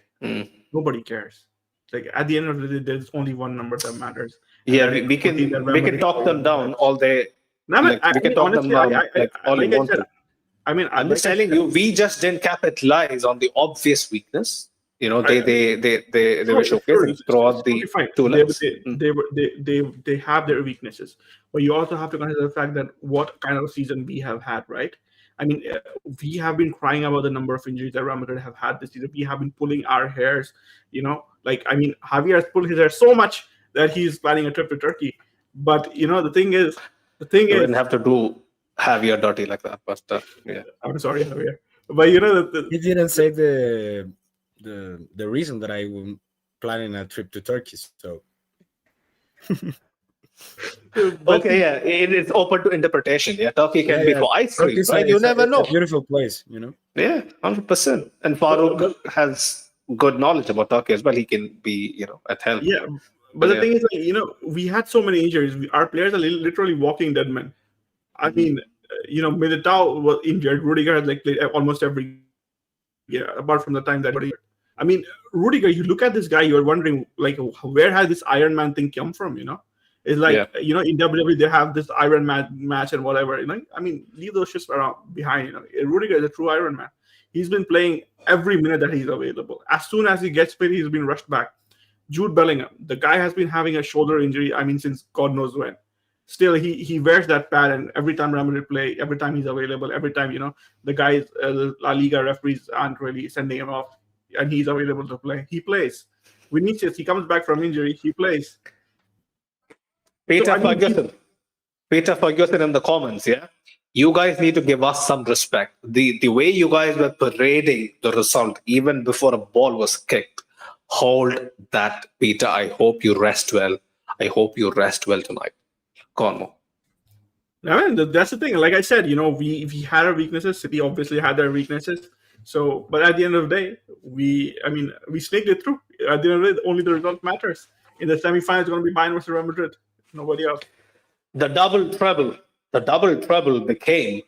Nobody cares. Like at the end of the day, there's only one number that matters. Yeah, we can talk them down all day. No, we can talk them down all you want to. I'm just telling you, we just didn't capitalize on the obvious weakness. They were showcasing throughout the two legs. They have their weaknesses, but you also have to consider the fact that what kind of season we have had, right? We have been crying about the number of injuries that Real Madrid have had this season. We have been pulling our hairs, Javier has pulled his hair so much that he's planning a trip to Turkey. But the thing is, didn't have to do Javier dirty like that. But yeah, I'm sorry, Javier. But He didn't say the reason that I planning a trip to Turkey. So But Okay, yeah, it is open to interpretation. Yeah, Turkey can be for ice Turkey cream, right? You never it's a know. beautiful place, you know. Yeah, 100%. And Farouk has good knowledge about Turkey as well. He can be, at help. yeah, but But the yeah, thing is, like, we had so many injuries. Our players are literally walking dead men. I mean, Militao was injured. Rudiger had like played almost every game, apart from the time that he got injured. I mean, Rudiger, you look at this guy, you're wondering like, where has this Iron Man thing come from? It's like yeah. in WWE they have this Iron Man match and whatever. I mean, leave those shits around behind. Rudiger is a true Iron Man. He's been playing every minute that he's available. As soon as he gets fit, he's been rushed back. Jude Bellingham, the guy has been having a shoulder injury. I mean, since God knows when. Still, he wears that pad, and every time Real Madrid play, every time he's available, every time the guys, La Liga referees aren't really sending him off, and he's available to play. He plays. Vinicius, he comes back from injury, he plays. Peter I mean, Ferguson in the comments, yeah? You guys need to give us some respect. The way you guys were parading the result even before a ball was kicked, hold that, Peter. I hope you rest well. I hope you rest well tonight. Go on, Mo. I mean, that's the thing. Like I said, we had our weaknesses. City obviously had their weaknesses. So, but at the end of the day, we sneaked it through. At the end of the day, only the result matters. In the semifinals, it's going to be Bayern versus Real Madrid. Nobody else. The double treble became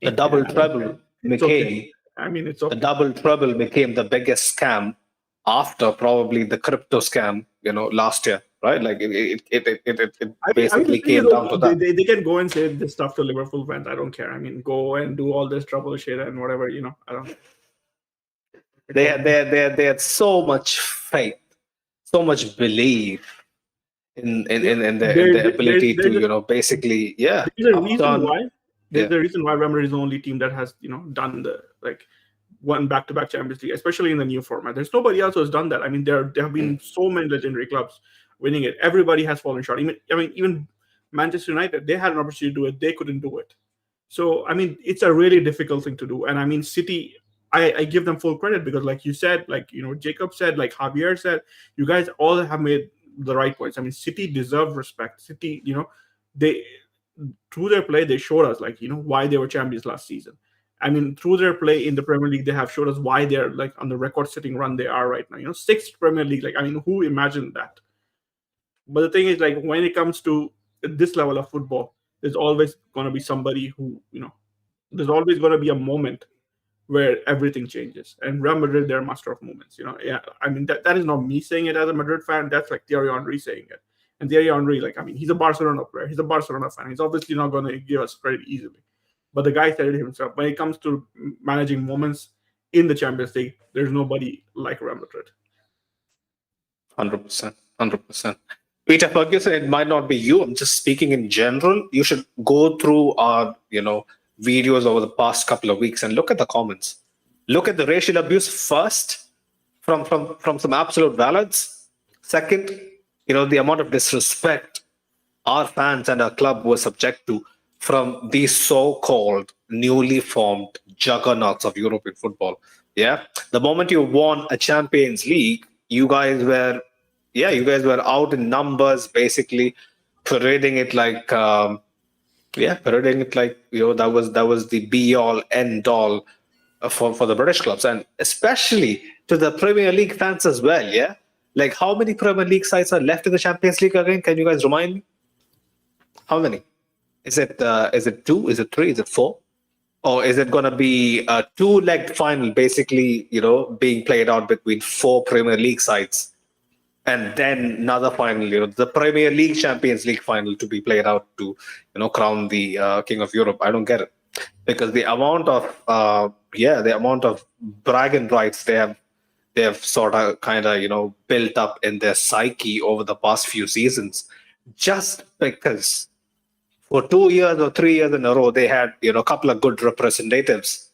the double treble became I mean, it's the okay. double treble became the biggest scam after probably the crypto scam, last year, right? Like it basically came down to that. They can go and say this stuff to Liverpool fans. I don't care. I mean, go and do all this trouble shit and whatever. I don't. They had so much faith, so much belief in their ability to basically There's a reason upturn. why. There's a reason why Real Madrid is the only team that has done the won back-to-back Champions League, especially in the new format. There's nobody else who has done that. I mean, there have been so many legendary clubs winning it. Everybody has fallen short. Even Manchester United, they had an opportunity to do it. They couldn't do it. So, I mean, it's a really difficult thing to do. And I mean, City, I give them full credit because, like you said, Jacob said, like Javier said, you guys all have made the right points. I mean, City deserve respect. City, they through their play, they showed us why they were champions last season. I mean, through their play in the Premier League, they have showed us why they're on the record-setting run they are right now. Sixth Premier League. Who imagined that? But the thing is, when it comes to this level of football, there's always going to be somebody who, there's always going to be a moment where everything changes. And Real Madrid, they're master of moments. Yeah. I mean, that is not me saying it as a Madrid fan. That's Thierry Henry saying it. And Thierry Henry, he's a Barcelona player. He's a Barcelona fan. He's obviously not going to give us credit easily. But the guy said it himself. When it comes to managing moments in the Champions League, there's nobody like Real Madrid. 100%. Peter Ferguson, it might not be you. I'm just speaking in general. You should go through our, videos over the past couple of weeks and look at the comments. Look at the racial abuse first from some absolute valids. Second, the amount of disrespect our fans and our club were subject to from these so-called newly formed juggernauts of European football. Yeah, the moment you won a Champions League, you guys were out in numbers, basically parading it like that was the be-all, end-all for the British clubs, and especially to the Premier League fans as well. Yeah, like how many Premier League sides are left in the Champions League again? Can you guys remind me? How many? Is it 2? Is it 3? Is it 4? Or is it going to be a 2-legged final, basically, being played out between 4 Premier League sides, and then another final, the Premier League Champions League final to be played out to, crown the King of Europe? I don't get it, because the amount of bragging rights they have sort of kind of built up in their psyche over the past few seasons, just because for 2 years or 3 years in a row, they had, a couple of good representatives.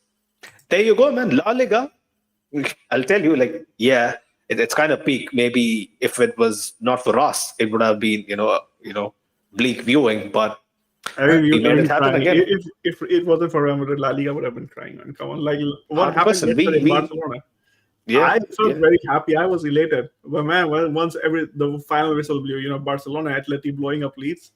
There you go, man. La Liga. I'll tell you, it's kind of peak. Maybe if it was not for us, it would have been, bleak viewing. But we made it happen again. If it wasn't for Real Madrid, La Liga would have been crying. Man, come on, what 100%. happened yesterday in Barcelona? Yeah, I felt yeah, very happy. I was elated. But man, once the final whistle blew, Barcelona, Atleti blowing up leads.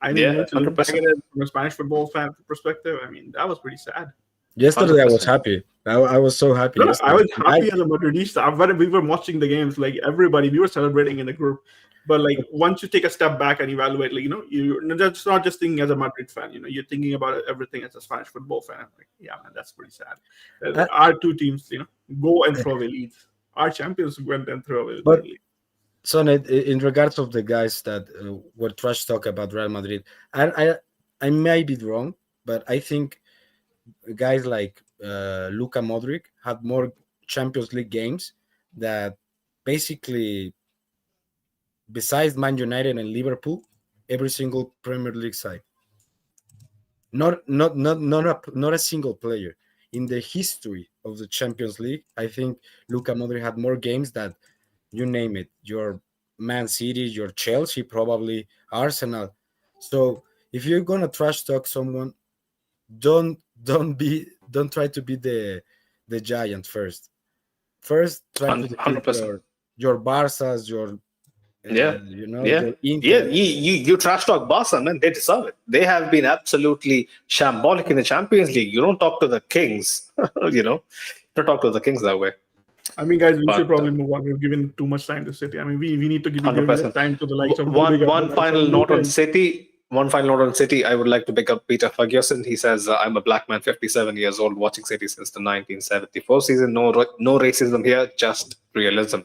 I mean, yeah, to look back at 100%, it from a Spanish football fan perspective, I mean, that was pretty sad. Yesterday I was 100%. happy. I was so happy No, I yesterday. was happy as a Madridista. When we were watching the games, like everybody, we were celebrating in the group. But like once you take a step back and evaluate, like you're just not just thinking as a Madrid fan. You're thinking about everything as a Spanish football fan. I'm like, yeah, man, that's pretty sad. Uh, Our two teams, go and throw away leads. Our champions went and throw away but leads. so in regards of the guys that were trash talk about Real Madrid, I may be wrong, but I think guys like Luka Modric had more Champions League games that basically, besides Man United and Liverpool, every single Premier League side. Not a single player in the history of the Champions League. I think Luka Modric had more games that you name it. Your Man City, your Chelsea, probably Arsenal. So if you're gonna trash talk someone, don't try to be the giant first. First, try to defeat 100%. your Barca's, your Yeah, yeah, your yeah. Inter. You trash talk Barca, man. They deserve it. They have been absolutely shambolic in the Champions League. You don't talk to the Kings, you know. Don't talk to the Kings that way. I mean, guys, we should But probably move on. We've given too much time to City. I mean, we need to be giving less 100%. time to the likes of One Rudiger, the one likes of final note Luka. on City. One final note on City. I would like to pick up Peter Ferguson. He says, "I'm a black man, 57 years old, watching City since the 1974 season. No racism here, just realism."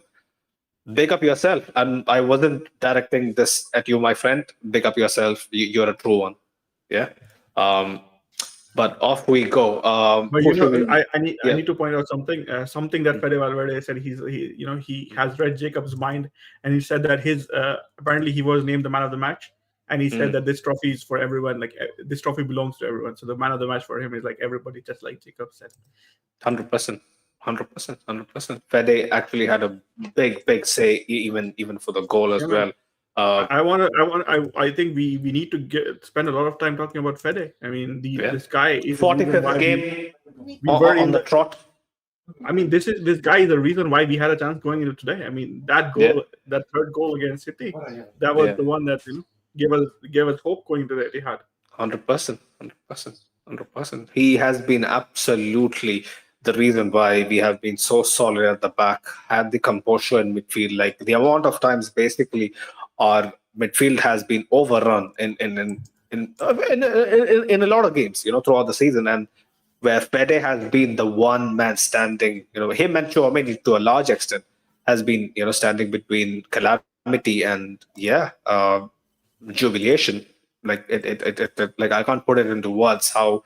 Big up yourself. And I wasn't directing this at you, my friend. Big up yourself. You're a true one. Yeah. Um, but off we go. But Who should we? I Yeah. need to point out something that Fede Valverde said. He has read Jacob's mind, and he said that his apparently he was named the man of the match, and he said that this trophy is for everyone. Like this trophy belongs to everyone. So the man of the match for him is like everybody, just like Jacob said. 100%. 100%. 100%. Fede actually had a big say, even for the goal as Yeah, well. I think we need to spend a lot of time talking about Fede. I mean, Yeah. this guy is the reason 45th why game we were in on the trot. I mean, this guy is the reason why we had a chance going into today. I mean, that goal, Yeah. that third goal against City, that was Yeah. the one that gave us hope going to the Etihad. 100%. 100%. 100%. He has been absolutely the reason why we have been so solid at the back, had the composure in midfield. Like the amount of times basically our midfield has been overrun in a lot of games, throughout the season. And where Fede has been the one man standing, him and Chouameni to a large extent has been, standing between calamity and jubilation. Like like I can't put it into words how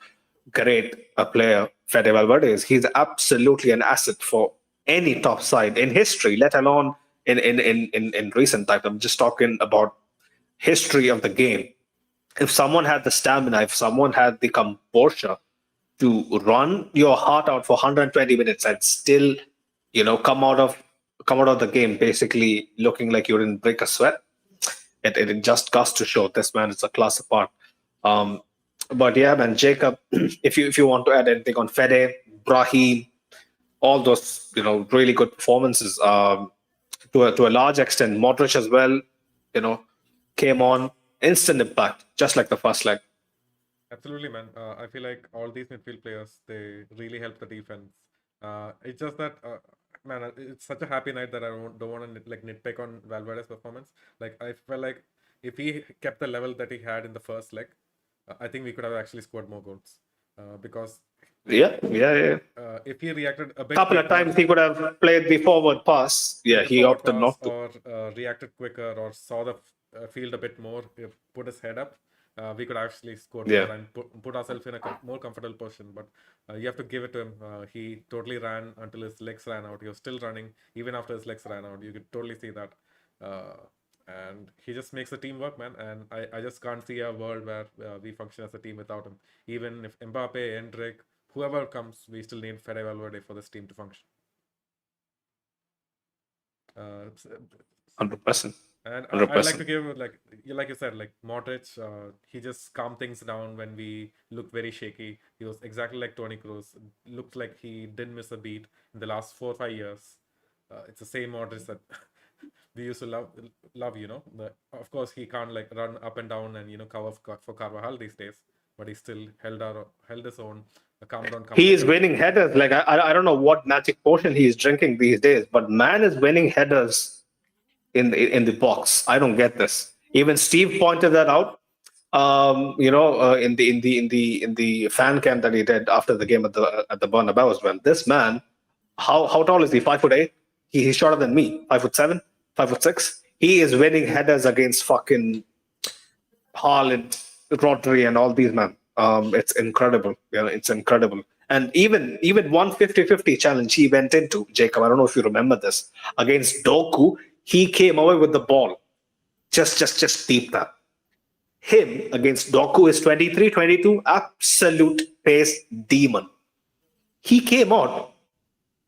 great a player Fede Valverde is. He's absolutely an asset for any top side in history, let alone in recent times. I'm just talking about history of the game. If someone had the stamina, if someone had the composure to run your heart out for 120 minutes and still, come out of the game basically looking like you didn't break a sweat, it just goes to show this man is a class apart. But yeah, man, Jacob, if you want to add anything on Fede, Brahim, all those really good performances. To a large extent, Modric as well, came on instant impact, just like the first leg. Absolutely, man. I feel like all these midfield players, they really help the defense. It's just that, man, it's such a happy night that I don't want to nitpick on Valverde's performance. Like I felt like if he kept the level that he had in the first leg, I think we could have actually scored more goals. Because Yeah. if he reacted a bit Couple of quicker, times he could have played the forward pass. Yeah, the he forward opted pass not to. or reacted quicker or saw the field a bit more, put his head up, we could actually score Yeah. more and put ourselves in a more comfortable position. But you have to give it to him. He totally ran until his legs ran out. He was still running even after his legs ran out. You could totally see that. And he just makes the team work, man. And I just can't see a world where we function as a team without him. Even if Mbappe, Endrick, whoever comes, we still need Fede Valverde for this team to function. 100%. And Hundred I'd like to percent. give, like you said, like Modric, he just calmed things down when we looked very shaky. He was exactly like Toni Kroos. Looked like he didn't miss a beat in the last 4 or 5 years. It's the same Modric that we used to love. But of course, he can't like run up and down and cover for Carvajal these days. But he still held his own, calmed down He is completely. winning headers. Like I don't know what magic potion he is drinking these days, but man is winning headers in the box. I don't get this. Even Steve pointed that out. In the fan camp that he did after the game at the Bernabeu as well. This man, how tall is he? 5'8". He's shorter than me. 5'7", 5'6". He is winning headers against fucking Haaland, Rodri, and all these men. It's incredible. It's incredible. And even one 50-50 challenge he went into, Jacob. I don't know if you remember this, against Doku. He came away with the ball. Just deep that. Him against Doku is 23, 22, absolute pace demon. He came out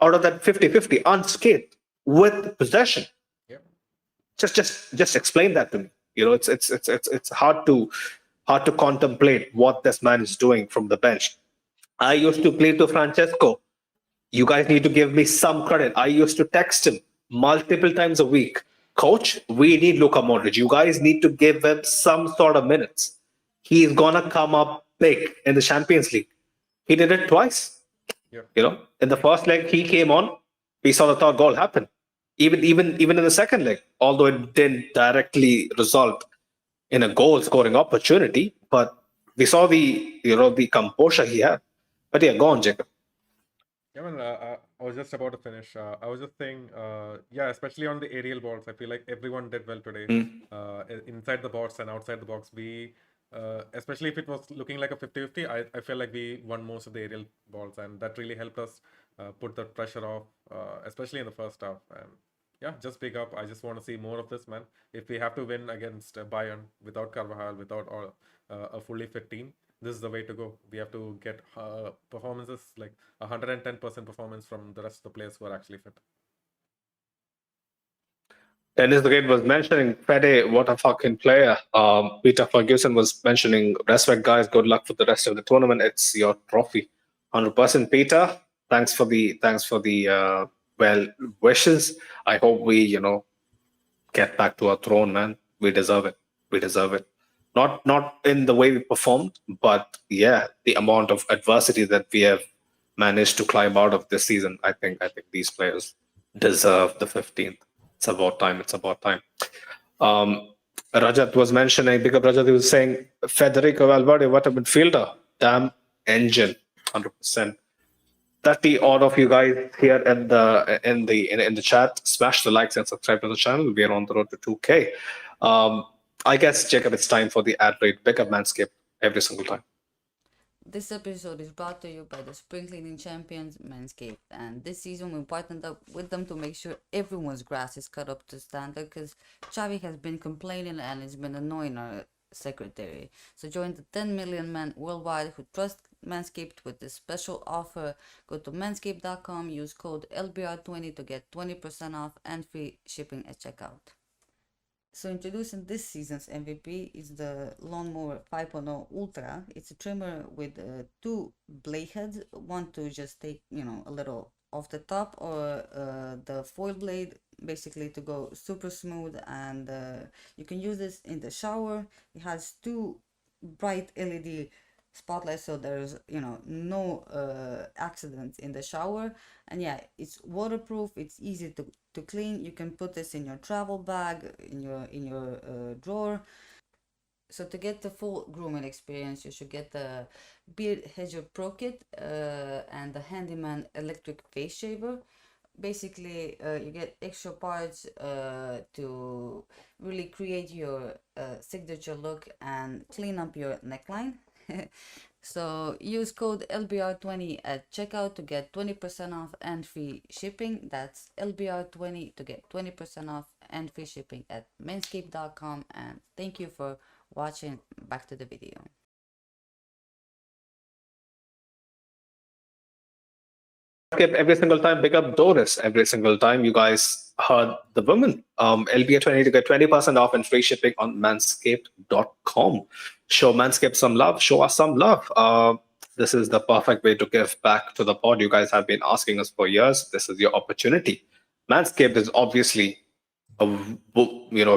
of that 50-50 unscathed with possession. Yep. Just explain that to me. It's hard to contemplate what this man is doing from the bench. I used to play to Francesco. You guys need to give me some credit. I used to text him multiple times a week. Coach, we need Luka Modric. You guys need to give him some sort of minutes. He's gonna come up big in the Champions League. He did it twice. Yep. In the first leg he came on. We saw the third goal happen. Even in the second leg, although it didn't directly result in a goal scoring opportunity, but we saw the composure he had. But yeah, go on, Jacob. Yeah, man, I was just about to finish. I was just saying, yeah, especially on the aerial balls, I feel like everyone did well today. Inside the box and outside the box, especially if it was looking like a 50-50, I feel like we won most of the aerial balls, and that really helped us put the pressure off, especially in the first half. And yeah, just big up. I just want to see more of this, man. If we have to win against Bayern without Carvajal, without a fully fit team, this is the way to go. We have to get performances like 110% performance from the rest of the players who are actually fit. Dennis the Great was mentioning Fede, what a fucking player. Peter Ferguson was mentioning, respect guys, good luck for the rest of the tournament. It's your trophy. 100% Peter. Thanks for the well wishes. I hope we get back to our throne, man. We deserve it. We deserve it. Not in the way we performed, but yeah, the amount of adversity that we have managed to climb out of this season. I think these players deserve the 15th. It's about time. It's about time. Rajat was mentioning, Big up Rajat, he was saying, Federico Valverde, what a midfielder. Damn engine. 100%. 30 odd of you guys here in the chat. Smash the likes and subscribe to the channel. We are on the road to 2K. I guess, Jacob, it's time for the ad rate. Pick up Manscape every single time. This episode is brought to you by the spring cleaning champions, Manscaped. And this season we partnered up with them to make sure everyone's grass is cut up to standard, because Xavi has been complaining and it's been annoying our secretary. So join the 10 million men worldwide who trust Manscaped with this special offer. Go to manscaped.com, use code LBR20 to get 20% off and free shipping at checkout. So introducing this season's MVP is the Lawnmower 5.0 Ultra. It's a trimmer with 2 blade heads, one to just take, a little off the top, or the foil blade basically to go super smooth. And you can use this in the shower. It has 2 bright LED spotlights, so there's no accidents in the shower. And yeah, it's waterproof, it's easy to clean. You can put this in your travel bag, in your drawer. So to get the full grooming experience, you should get the Beard Hedger Pro Kit and the Handyman Electric Face Shaver. Basically, you get extra parts to really create your signature look and clean up your neckline. So use code LBR20 at checkout to get 20% off and free shipping. That's LBR20 to get 20% off and free shipping at manscaped.com. And thank you for watching. Back to the video. Every single time, pick up Doris every single time. You guys the women. LBA 20 to get 20% off and free shipping on manscaped.com. Show Manscaped some love. Show us some love. This is the perfect way to give back to the pod. You guys have been asking us for years. This is your opportunity. Manscaped is obviously a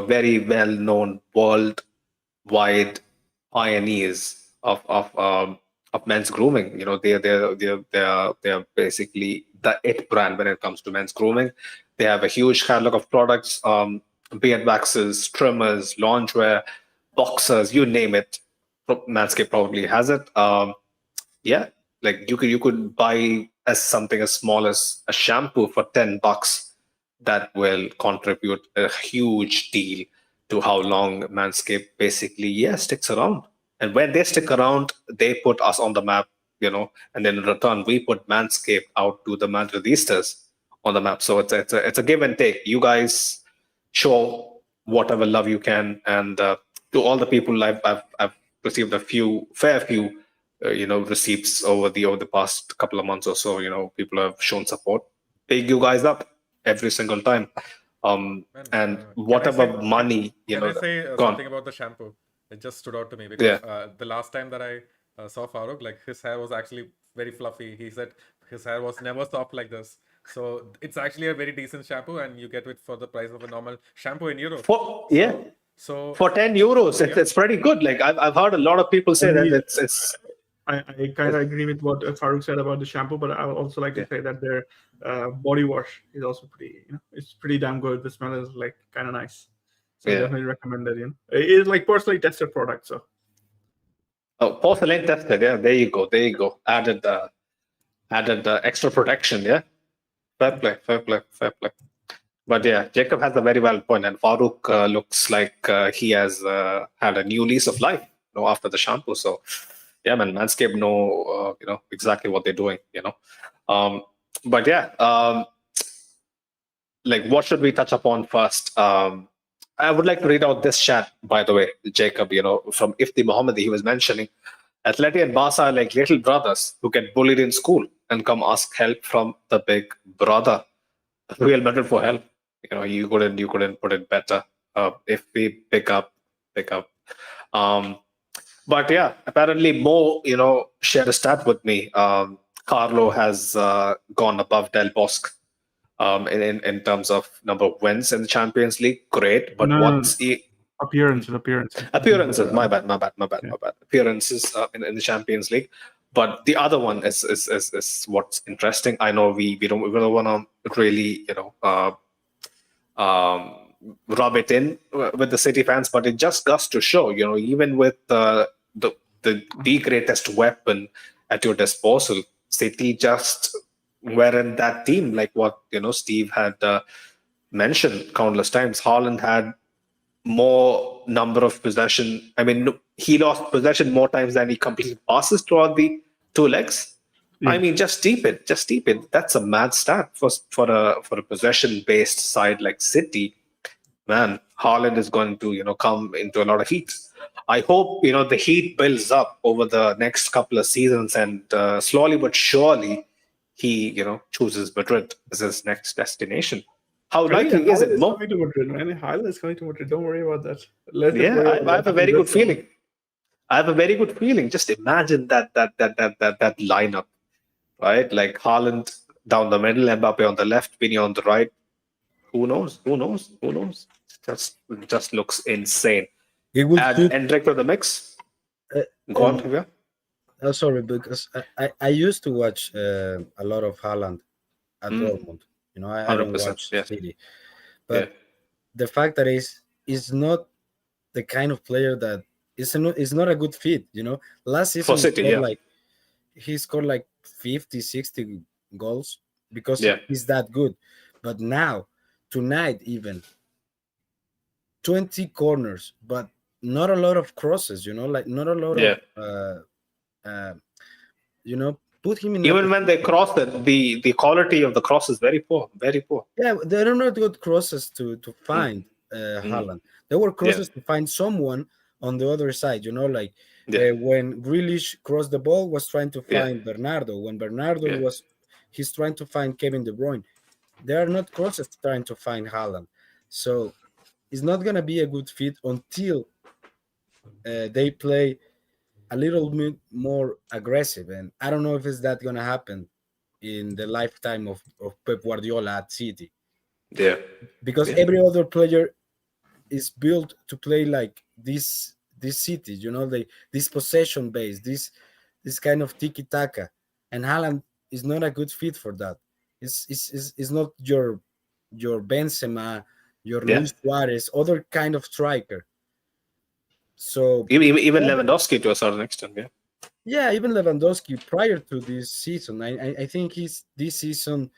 very well-known worldwide pioneers of men's grooming. They're basically the it brand when it comes to men's grooming. They have a huge catalog of products, beard waxes, trimmers, loungewear, boxers, you name it. Manscaped probably has it. Yeah, like you could buy as something as small as a shampoo for $10. That will contribute a huge deal to how long Manscaped basically sticks around. And when they stick around, they put us on the map, and then in return we put Manscaped out to the Madridistas on the map. So it's a give and take. You guys show whatever love you can, and to all the people I've received fair few receipts over the past couple of months or so. People have shown support. Big you guys up every single time. Man, And can I whatever say- money Can I say go on. something about the shampoo? It just stood out to me because the last time that I saw Farooq, like his hair was actually very fluffy. He said his hair was never soft like this. So it's actually a very decent shampoo, and you get it for the price of a normal shampoo in Europe. So For €10, it's pretty good. Like I've heard a lot of people say that Yeah. it's I kind of agree with what Farooq said about the shampoo, but I would also like to say that their body wash is also pretty, it's pretty damn good. The smell is like kind of nice. So I Yeah. definitely recommend that. It is like personally tested product. So porcelain tested. Yeah, there you go. Added extra protection. Yeah, fair play. But yeah, Jacob has a very valid point, and Farooq looks like he has had a new lease of life, after the shampoo. So yeah, man, Manscaped know exactly what they're doing. But yeah, like what should we touch upon first? I would like to read out this chat, by the way, Jacob. From Ifti Mohammadi, he was mentioning Atleti and Barca are like little brothers who get bullied in school and come ask help from the big brother. Real Madrid for help. You couldn't put it better. If we pick up. But yeah, apparently Mo, shared a stat with me. Carlo has gone above Del Bosque in terms of number of wins in the Champions League. Great, but No. what's appearances. appearances? My bad. Appearances in the Champions League. But the other one is what's interesting. I know we don't want to really rub it in with the City fans, but it just goes to show, even with the greatest weapon at your disposal, City just weren't that team. Like what Steve had mentioned countless times. Haaland had more number of possession. I mean, he lost possession more times than he completed passes throughout the two legs. Yeah. I mean, just deep it. That's a mad stat for a possession-based side like City. Man, Haaland is going to come into a lot of heat. I hope the heat builds up over the next couple of seasons, and slowly but surely he chooses Madrid as his next destination. How likely is it, Mo? Coming to Madrid, man. Haaland is coming to Madrid. Don't worry about that. Let's just Yeah, worry I about have a very good feeling. Just imagine that lineup, right? Like Haaland down the middle, Mbappe on the left, Vinny on the right. Who knows? Just looks insane. It will Add suit. Endrick to the mix. Go on, Javier. Sorry, because I used to watch a lot of Haaland at Dortmund. I don't 100%, watch yes. City, but the fact that is not the kind of player that is not a good fit. Last season For City, he scored like 50, 60 goals because Yeah. he's that good. But now, tonight even 20 corners, but not a lot of crosses. Like not a lot of put him in. Even when they cross it, the quality of the cross is very poor. Very poor. Yeah, they are not good crosses to find Haaland. They were crosses to find someone on the other side. When Grealish crossed the ball, was trying to find Bernardo. When Bernardo he's trying to find Kevin De Bruyne. There are not crosses trying to find Haaland. So it's not gonna be a good fit until they play a little bit more aggressive. And I don't know if it's that gonna happen in the lifetime of Pep Guardiola at City, Yeah. because Yeah. every other player is built to play like this City, this possession base, this kind of tiki taka, and Haaland is not a good fit for that. It's not your Benzema, your Yeah. Luis Suarez, other kind of striker. So Even Lewandowski to a certain extent. Yeah. yeah, even Lewandowski prior to this season, I think he's this season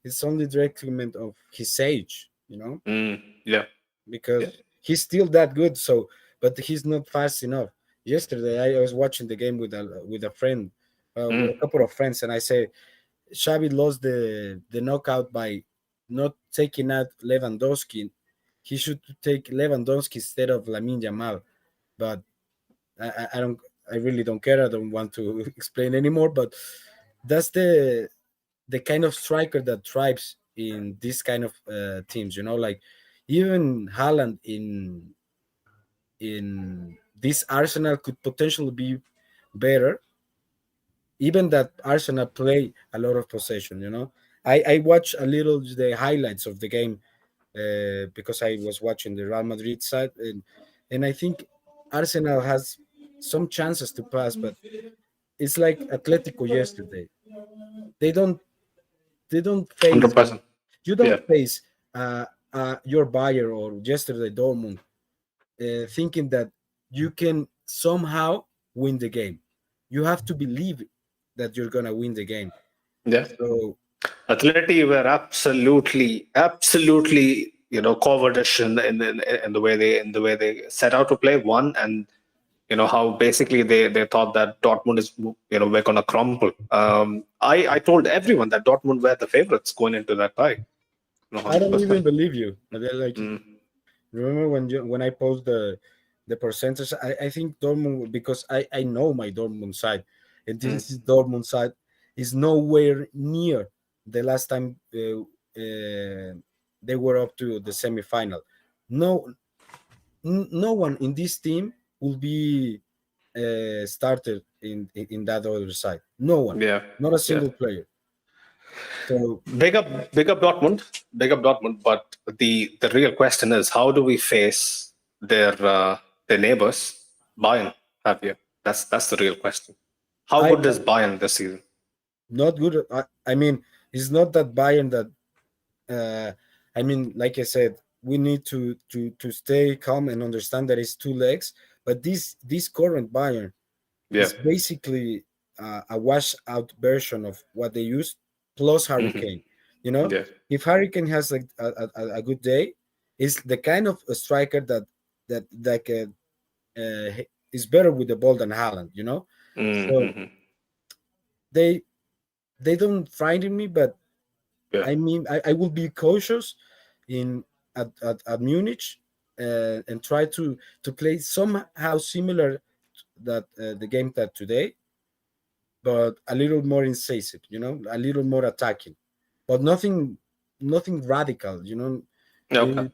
is only detriment of his age, Yeah. because Yeah. he's still that good. So, but he's not fast enough. Yesterday, I was watching the game with a friend, with a Mm. couple of friends, and I say Xavi lost the knockout by not taking out Lewandowski. He should take Lewandowski instead of Lamine Yamal, but I don't. I really don't care. I don't want to explain anymore. But that's the kind of striker that thrives in this kind of teams. Like even Haaland in this Arsenal could potentially be better. Even that Arsenal play a lot of possession. I watch a little the highlights of the game because I was watching the Real Madrid side, and I think Arsenal has some chances to pass, but it's like Atletico yesterday. They don't they don't face 100%. you Yeah. don't face your Bayer or yesterday Dortmund thinking that you can somehow win the game. You have to believe that you're gonna win the game. Yeah. So Atleti were absolutely, cowardish in the way they set out to play one, and how basically they thought that Dortmund is, we're gonna crumble. I told everyone that Dortmund were the favorites going into that tie. I don't even 100%. believe you. And they're like, Mm. remember when I post the percentage? I think Dortmund, because I know my Dortmund side, and Mm. this is Dortmund side is nowhere near the last time they were up to the semifinal. No, no one in this team will be started in that other side. No one, Yeah. not a Yeah. single player. So Big up Dortmund. But the real question is, how do we face their neighbors, Bayern? Have you? That's the real question. How I good is Bayern this season? not good. I mean, it's not that Bayern that. I mean, like I said, we need to stay calm and understand that it's two legs. But this current Bayern Yeah. is basically a wash out version of what they used plus Hmm. Hurricane. You know, Yeah. if Hurricane has like a good day, is the kind of a striker that like is better with the ball than Haaland. So Mm-hmm. they they don't frighten me, but Yeah. I mean, I will be cautious in at Munich and try to play somehow similar that the game that today, but a little more incisive, a little more attacking, but nothing radical, Okay. Eh,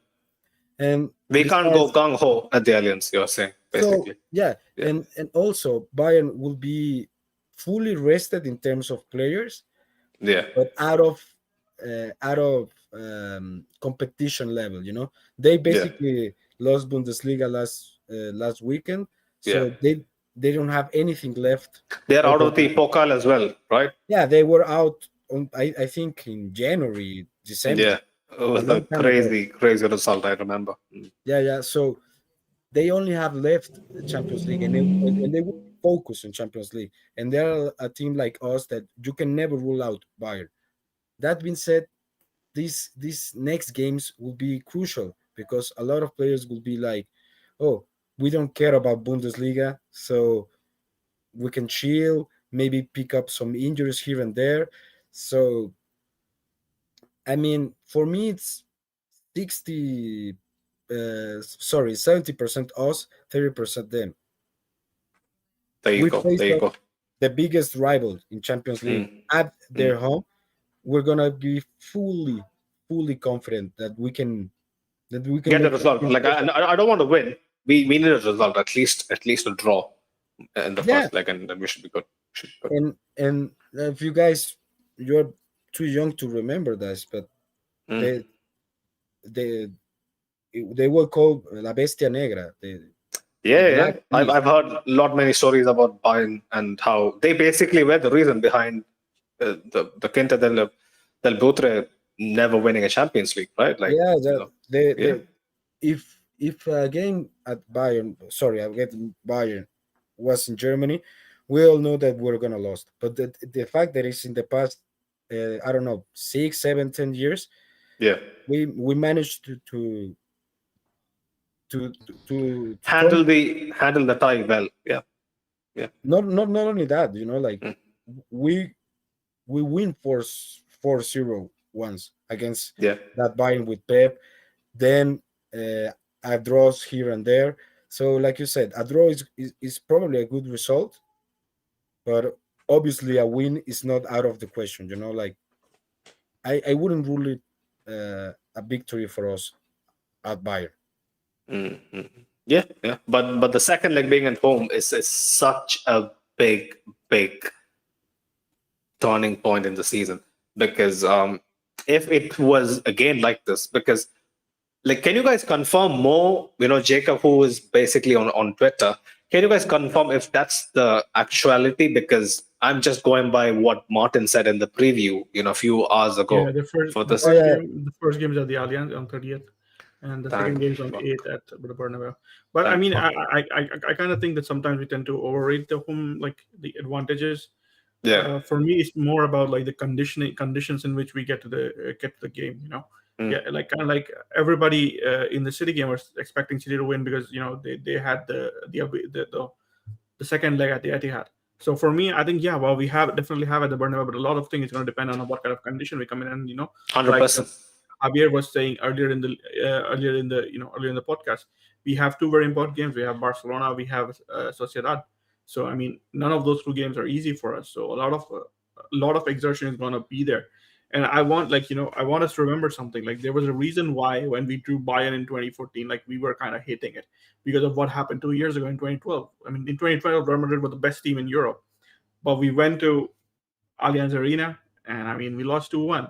and We can't go besides, gung ho at the Alliance. You're saying so basically. yeah, Yeah. and also Bayern will be fully rested in terms of players, Yeah. but out of competition level. They Yeah. basically lost Bundesliga last weekend, Yeah. so they don't have anything left. They're out Other of the than, Pokal as well, right? yeah, they were out on I think in January, December, Yeah. It a was a long time ago. crazy result. I remember. Mm. Yeah. So they only have left the Champions League, and they will focus on Champions League. And they're a team like us that you can never rule out Bayern. That being said, these next games will be crucial because a lot of players will be like, "Oh, we don't care about Bundesliga, so we can chill, maybe pick up some injuries here and there." So, I mean, for me, it's 70% us, 30% them. There you We go. face There you go. the biggest rival in Champions League Mm. at Mm. their home. We're gonna be fully fully confident that we can Get the make result. something Like special. I don't want to win. We need a result, at least a draw in the Yeah, first leg, and then we should be good. Should be good. and if you guys, you're too young to remember this, but Mm. they they they were called La Bestia Negra, the Yeah, yeah. Black Beast. I've heard many stories about Bayern and how they basically were the reason behind the Quinta del Butre never winning a Champions League, right? Like, Yeah, you that know, they yeah, if a game at Bayern, sorry, I'm getting Bayern was in Germany, we all know that we're gonna lost. But the fact that it's in the past, I don't know, 6, 7, 10 years, yeah. we managed to Handle turn. the tie well. Yeah, yeah. Not only that, like Mm. we we win 4-0 once against Yeah. that Bayern with Pep. Then a draws here and there. So, like you said, a draw is probably a good result, but obviously a win is not out of the question. Like I wouldn't rule it a victory for us at Bayern. Mm. Yeah, yeah. But the second leg being at home is such a big turning point in the season because if it was again like this, because like, can you guys confirm more? Jacob, who is basically on Twitter, can you guys confirm if that's the actuality? Because I'm just going by what Martin said in the preview, a few hours Yeah, ago for the this. Oh first yeah, game the first game is at the Allianz on 30th, and the second Thank game is on fuck. 8th at the Bernabeu. But I Thank mean, fuck. I kind of think that sometimes we tend to overrate the home, like the advantages. Yeah. For me, it's more about like the conditions in which we get to the game. Mm. Yeah, like kind of like everybody in the City game was expecting City to win because they had the second leg at the Etihad. So for me, I think yeah, well, we definitely have at the Bernabeu, but a lot of things is going to depend on what kind of condition we come in, and 100%. Javier was saying earlier in the podcast, we have two very important games. We have Barcelona, we have Sociedad. So I mean, none of those two games are easy for us. So a lot of exertion is going to be there. And I want I want us to remember something. Like there was a reason why when we drew Bayern in 2014, like we were kind of hating it because of what happened 2 years ago in 2012. I mean, in 2012, Real Madrid were the best team in Europe, but we went to Allianz Arena, and I mean, we lost 2-1.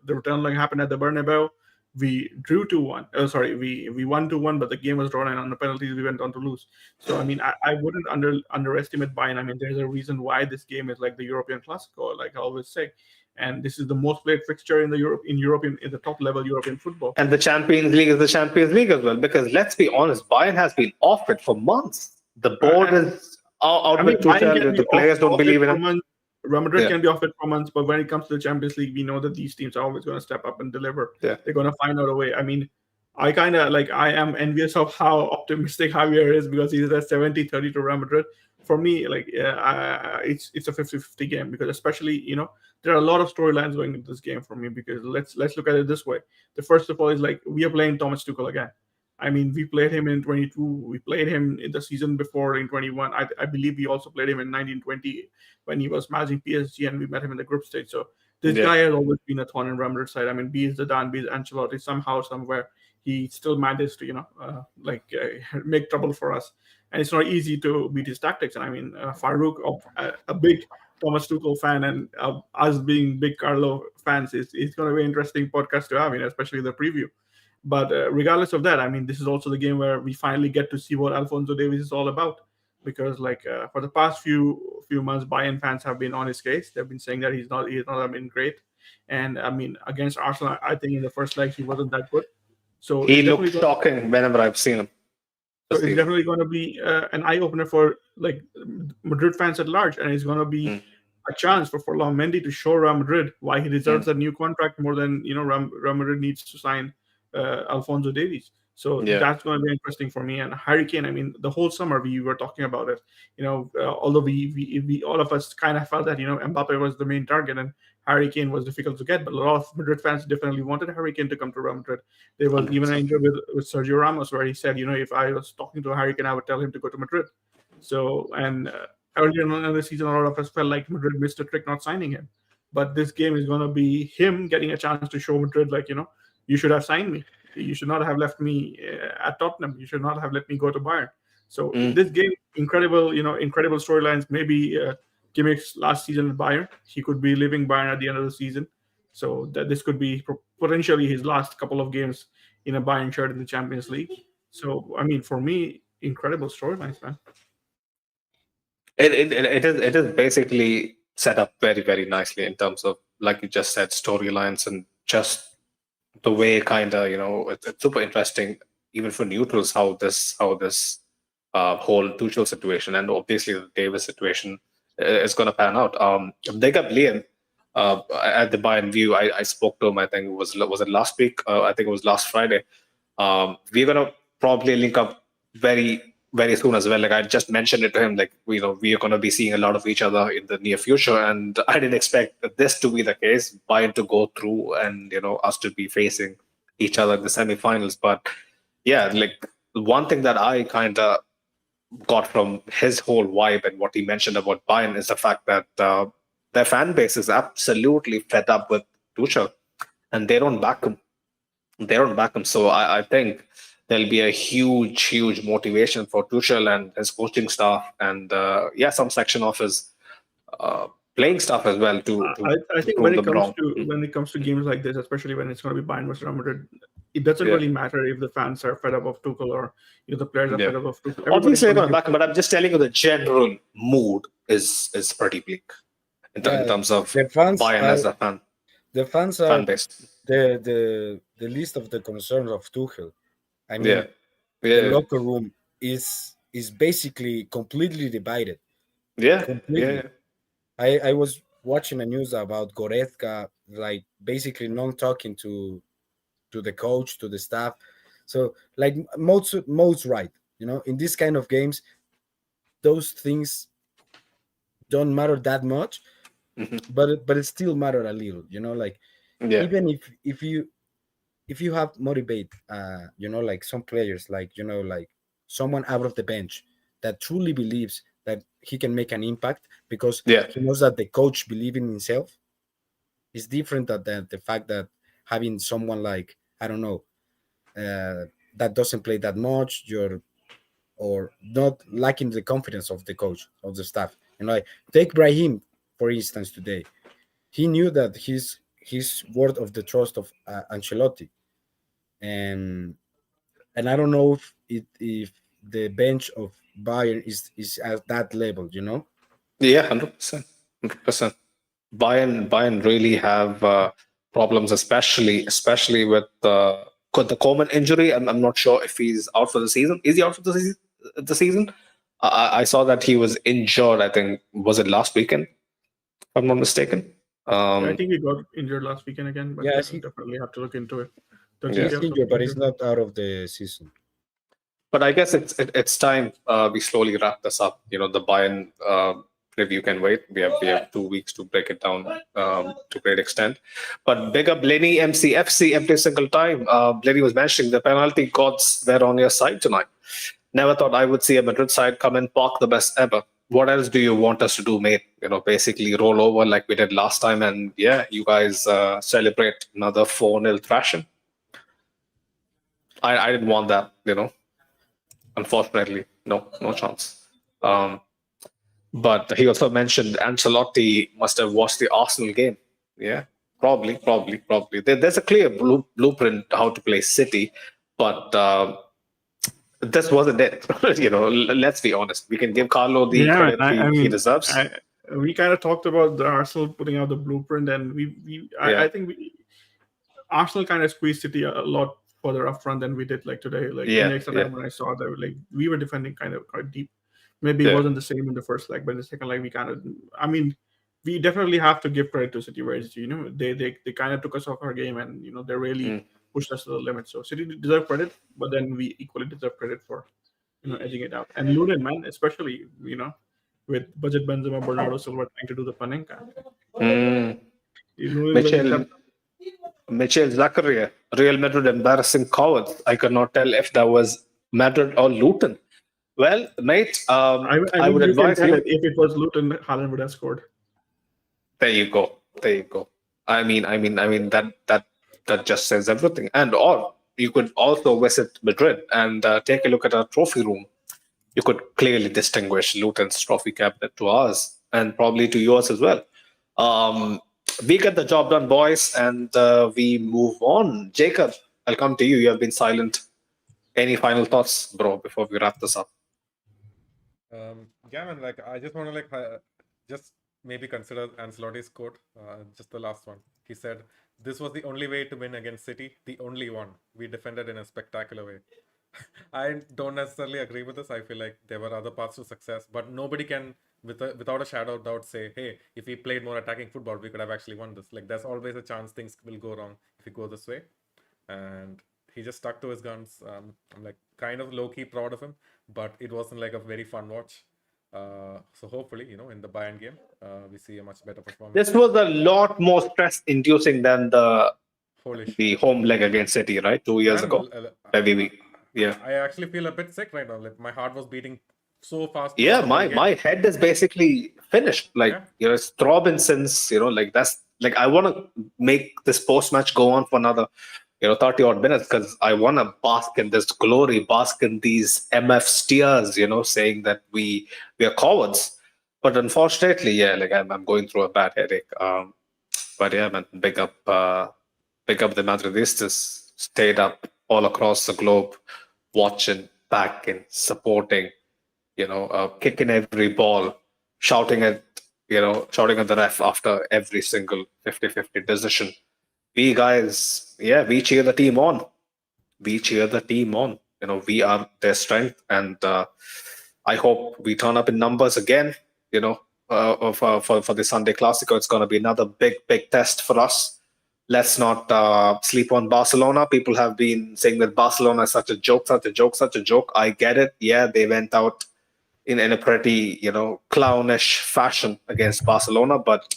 The return leg happened at the Bernabeu. We drew 2-1. Oh, sorry, we won 2-1, but the game was drawn, and on the penalties, we went on to lose. So, I mean, I wouldn't underestimate Bayern. I mean, there's a reason why this game is like the European Classico, like I always say. And this is the most played fixture in the top level European football. And the Champions League is the Champions League as well, because let's be honest, Bayern has been off it for months. The board is out I with mean, Bayern Tuchel. can be The players don't off it believe in for him. months. Real Madrid Yeah. can be off it for months, but when it comes to the Champions League, we know that these teams are always going to step up and deliver. Yeah. They're going to find out a way. I mean, I am envious of how optimistic Javier is because he's at 70-30 to Real Madrid. For me, it's a 50-50 game because especially, there are a lot of storylines going into this game for me because let's look at it this way. The first of all is like we are playing Thomas Tuchel again. I mean, we played him in 22. We played him in the season before in 21. I believe we also played him in 1920 when he was managing PSG, and we met him in the group stage. So this Yeah. guy has always been a thorn in Real Madrid's side. I mean, be it Zidane, be it Ancelotti, somehow, somewhere, he still managed to, make trouble for us. And it's not easy to beat his tactics. And I mean, Farouk, a big Thomas Tuchel fan, and us being big Carlo fans, it's going to be an interesting podcast to have, especially the preview. But regardless of that, I mean, this is also the game where we finally get to see what Alphonso Davies is all about. Because for the past few months, Bayern fans have been on his case. They've been saying that he's not been great. And I mean, against Arsenal, I think in the first leg he wasn't that good. So He it's looked definitely shocking whenever I've seen him. so it's definitely going to be an eye opener for like Madrid fans at large, and it's going to be a chance for Forlan Mendy to show Real Madrid why he deserves a new contract more than Real Madrid needs to sign Alphonso Davies. So Yeah. that's going to be interesting for me. And Harry Kane, I mean, the whole summer we were talking about it. Although we all of us kind of felt that Mbappe was the main target and Harry Kane was difficult to get, but a lot of Madrid fans definitely wanted Harry Kane to come to Real Madrid. There was even an 100%. interview with Sergio Ramos where he said, if I was talking to Harry Kane, I would tell him to go to Madrid. So, and earlier in the season, a lot of us felt like Madrid missed a trick not signing him. But this game is going to be him getting a chance to show Madrid, like, you should have signed me. You should not have left me at Tottenham. You should not have let me go to Bayern. So this game, incredible storylines. Maybe Kimmich's last season at Bayern, he could be leaving Bayern at the end of the season. So that this could be potentially his last couple of games in a Bayern shirt in the Champions League. So, I mean, for me, incredible storylines, man. It is basically set up very, very nicely in terms of, like you just said, storylines and just the way kind of, it's super interesting even for neutrals how this whole Tuchel situation and obviously the Davis situation is going to pan out. Big up Liam at the Bayern View. I spoke to him. I think was it last week? I think it was last Friday. We're going to probably link up very, very soon as well. Like I just mentioned it to him, like we are going to be seeing a lot of each other in the near future, and I didn't expect this to be the case. Bayern to go through, and us to be facing each other in the semifinals. But yeah, like one thing that I kind of got from his whole vibe and what he mentioned about Bayern is the fact that their fan base is absolutely fed up with Tuchel, and they don't back him. So I think there'll be a huge motivation for Tuchel and his coaching staff, and some section of his playing staff as well. I think when it comes to games like this, especially when it's going to be Bayern versus Real Madrid, it doesn't really matter if the fans are fed up of Tuchel or the players are fed up of Tuchel. Obviously, I'm not back, but I'm just telling you the general mood is pretty bleak in terms of the fans Bayern as a fan. The fans are fan base. The least of the concerns of Tuchel. I mean, the locker room is basically completely divided. Completely. I was watching a news about Goretzka, like basically not talking to the coach, to the staff. So like most right, in this kind of games, those things don't matter that much, but it still matter a little, like even if you have motivate, like some players, like like someone out of the bench that truly believes that he can make an impact because he knows that the coach believes in himself, is different than the fact that having someone like, I don't know, that doesn't play that much, or not lacking the confidence of the coach, of the staff. Like take Brahim, for instance, today. He knew that his word of the trust of Ancelotti. And I don't know if the bench of Bayern is at that level, Yeah, 100%. Bayern really have problems, especially with the Coleman injury. I'm not sure if he's out for the season. Is he out for the season? I saw that he was injured. I think was it last weekend, if I'm not mistaken. I think he got injured last weekend again, but I definitely have to look into it. He's injured, but he's not out of the season. But I guess it's time we slowly wrap this up. The Bayern review can wait. We have 2 weeks to break it down to great extent. But big up Lenny MCFC every single time. Lenny was mentioning the penalty gods were on your side tonight. Never thought I would see a Madrid side come and park the best ever. What else do you want us to do, mate? Basically roll over like we did last time, and you guys celebrate another 4-0 thrashing. I didn't want that, Unfortunately, no chance. But he also mentioned Ancelotti must have watched the Arsenal game. Yeah, probably. There's a clear blueprint how to play City, but this wasn't it. Let's be honest. We can give Carlo the credit he deserves. We kind of talked about the Arsenal putting out the blueprint, and I think Arsenal kind of squeezed City a lot further up front than we did like today. Like the next time when I saw that, like we were defending kind of quite deep. Maybe it wasn't the same in the first leg, but in the second leg we definitely have to give credit to City, where they kind of took us off our game, and they really pushed us to the limit. So City deserve credit, but then we equally deserve credit for edging it out. And Lunin, man, especially with budget Benzema, Bernardo Silva trying to do the Panenka. Michel Zakaria, Real Madrid embarrassing cowards. I could not tell if that was Madrid or Luton. Well, mate, I would advise you. If it was Luton, Haaland would have scored. There you go. There you go. I mean that just says everything. And or you could also visit Madrid and take a look at our trophy room. You could clearly distinguish Luton's trophy cabinet to ours, and probably to yours as well. Um, we get the job done, boys, and we move on. Jacob, I'll come to you. You have been silent. Any final thoughts, bro, before we wrap this up? Yeah, man. Like, I just want to just maybe consider Ancelotti's quote. Just the last one. He said, "This was the only way to win against City. The only one. We defended in a spectacular way." I don't necessarily agree with this. I feel like there were other paths to success, but nobody can, without a shadow of doubt, say, "Hey, if we played more attacking football, we could have actually won this." Like, there's always a chance things will go wrong if we go this way, and he just stuck to his guns. I'm like kind of low key proud of him, but it wasn't like a very fun watch. So hopefully, in the Bayern game, we see a much better performance. This was a lot more stress-inducing than Holy the home leg against City, right? 2 years man, ago. Maybe yeah. I actually feel a bit sick right now. Like my heart was beating so fast. Yeah, throughout the whole game. my head is basically finished. Like, Yeah. it's throbbing since, like that's like I want to make this post match go on for another, 30 odd minutes, because I want to bask in this glory, bask in these MF steers, saying that we are cowards. But unfortunately, yeah, like I'm going through a bad headache. But yeah, man, big up the Madridistas, stayed up all across the globe, watching, backing, supporting, kicking every ball, shouting at the ref after every single 50-50 decision. We guys, yeah, we cheer the team on. We cheer the team on. We are their strength, and I hope we turn up in numbers again. For the Sunday Classico, it's going to be another big test for us. Let's not sleep on Barcelona. People have been saying that Barcelona is such a joke, such a joke, such a joke. I get it. Yeah, they went out in a pretty, clownish fashion against Barcelona. But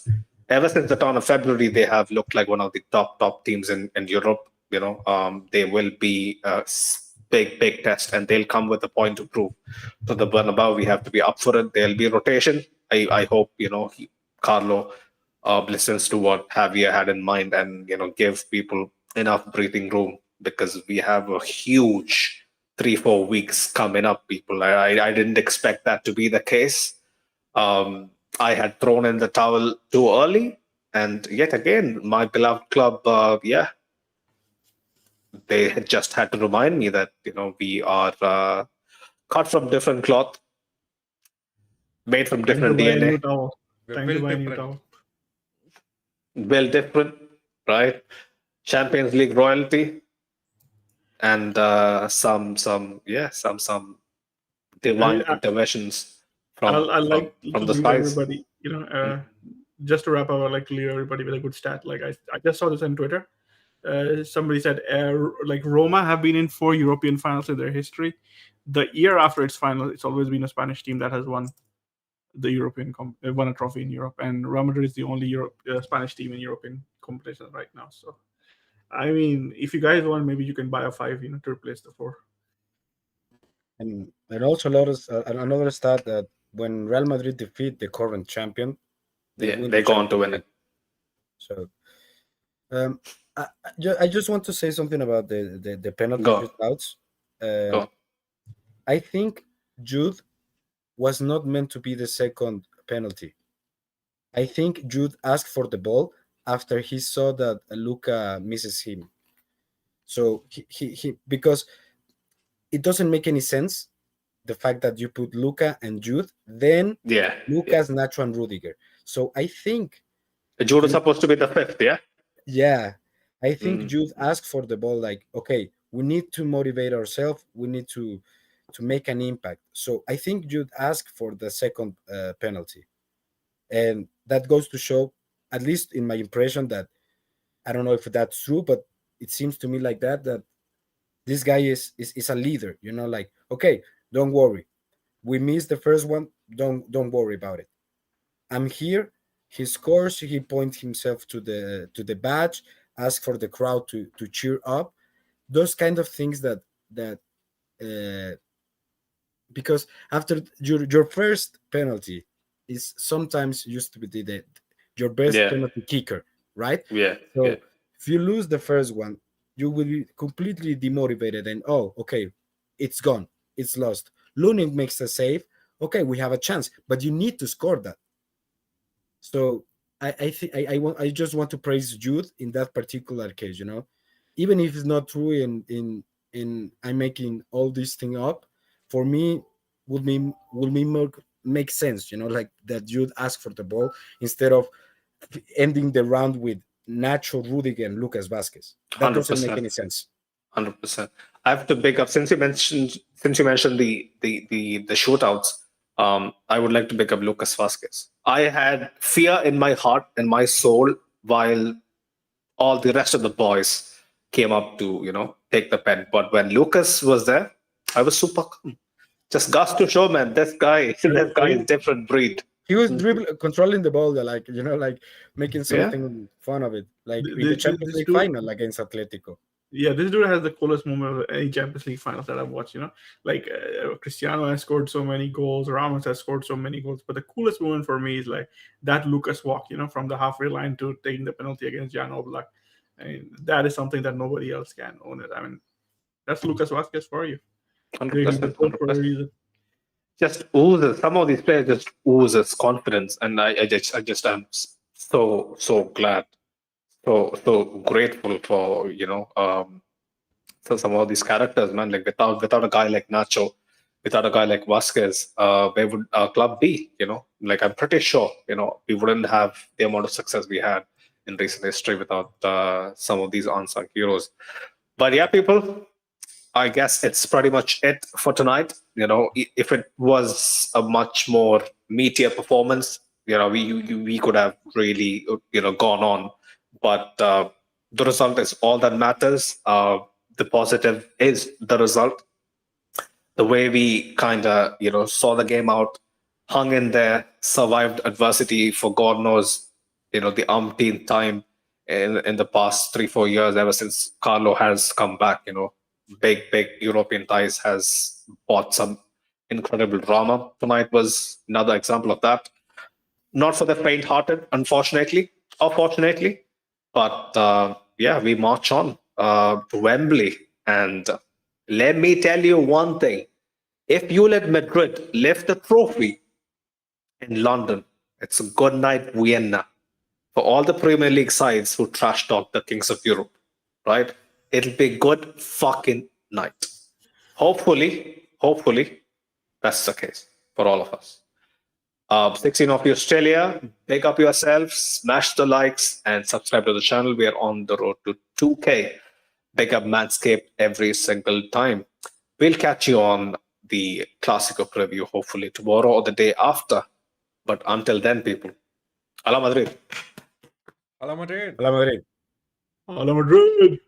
ever since the turn of February, they have looked like one of the top teams in Europe. They will be a big test, and they'll come with a point to prove. So the Bernabeu, we have to be up for it. There'll be rotation. I hope Carlo listens to what Javier had in mind, and give people enough breathing room, because we have a huge 3-4 weeks coming up, people. I didn't expect that to be the case. I had thrown in the towel too early, and yet again, my beloved club, they had just had to remind me that we are cut from different cloth, made from Time to different buy a new DNA, towel. We're Time to built buy a new different. towel. well different, right? Champions League royalty, and some divine interventions from I'd like from to the leave skies. everybody, just to wrap up, I'd like to leave everybody with a good stat. Like I just saw this on Twitter. Somebody said, like Roma have been in 4 European finals in their history. The year after its final, it's always been a Spanish team that has won the won a trophy in Europe, and Real Madrid is the only Spanish team in European competition right now. So, I mean, if you guys want, maybe you can buy a 5, to replace the 4. And also notice another stat that when Real Madrid defeat the current champion, they win They the go on to Champions win League. it. So, I just want to say something about the penalty Go. shootouts. Go. I think Jude was not meant to be the second penalty. I think Jude asked for the ball after he saw that Luka misses him. So he because it doesn't make any sense, the fact that you put Luka and Jude, then Yeah. Lucas, Nacho, and Rudiger. So I think, Jude is supposed to be the 5th, yeah? yeah, I think Mm. Jude asked for the ball like, okay, we need to motivate ourselves. We need to make an impact. So I think Jude asked for the second penalty. And that goes to show, at least in my impression, that I don't know if that's true, but it seems to me like that this guy is a leader, like, okay, don't worry. We missed the first one. Don't worry about it. I'm here. He scores. He points himself to the badge, asks for the crowd to cheer up. Those kind of things that because after your first penalty is sometimes used to be your best Yeah. penalty kicker, right? Yeah. So Yeah. if you lose the first one, you will be completely demotivated and okay, it's gone, it's lost. Lunin makes a save. Okay, we have a chance, but you need to score that. So I think I just want to praise Jude in that particular case, even if it's not true in I'm making all this thing up. For me, make sense, like that Jude asked for the ball instead of ending the round with Nacho, Rudiger, and Lucas Vasquez. That doesn't make 100%. any sense. 100%. I have to pick up since you mentioned the shootouts. I would like to pick up Lucas Vasquez. I had fear in my heart and my soul while all the rest of the boys came up to take the pen. But when Lucas was there, I was super calm. Just goes to show, man, this guy is different breed. He was controlling the ball, like making Yeah. something fun of it, like in the This Champions League dude- final against Atletico. Yeah, this dude has the coolest moment of any Champions League finals that I've watched. Like Cristiano has scored so many goals, Ramos has scored so many goals, but the coolest moment for me is like that Lucas walk, from the halfway line to taking the penalty against Jan Oblak. I mean, that is something that nobody else can own it. I mean, that's Lucas Vasquez for you. 100%. For a reason. Just oozes. Some of these players just oozes confidence, and I just am so glad, so grateful for so some of these characters, man. Like without a guy like Nacho, without a guy like Vasquez, where would our club be? Like I'm pretty sure we wouldn't have the amount of success we had in recent history without some of these unsung heroes. But yeah, people, I guess it's pretty much it for tonight. If it was a much more meatier performance, we could have really gone on. But the result is all that matters. The positive is the result. The way we kind of saw the game out, hung in there, survived adversity for God knows the umpteenth time in the past 3-4 years ever since Carlo has come back. Big European ties has brought some incredible drama. Tonight was another example of that. Not for the faint-hearted, unfortunately, or fortunately, but yeah, we march on to Wembley. And let me tell you one thing: if you let Madrid lift the trophy in London, it's a good night Vienna for all the Premier League sides who trash talk the kings of Europe, right? It'll be good fucking night. Hopefully, that's the case for all of us. 16 of you Australia, pick up yourselves, smash the likes, and subscribe to the channel. We are on the road to 2K. Pick up Manscape every single time. We'll catch you on the Clasico preview, hopefully tomorrow or the day after. But until then, people, Hala Madrid. Hala Madrid. Real Madrid. Hala Madrid.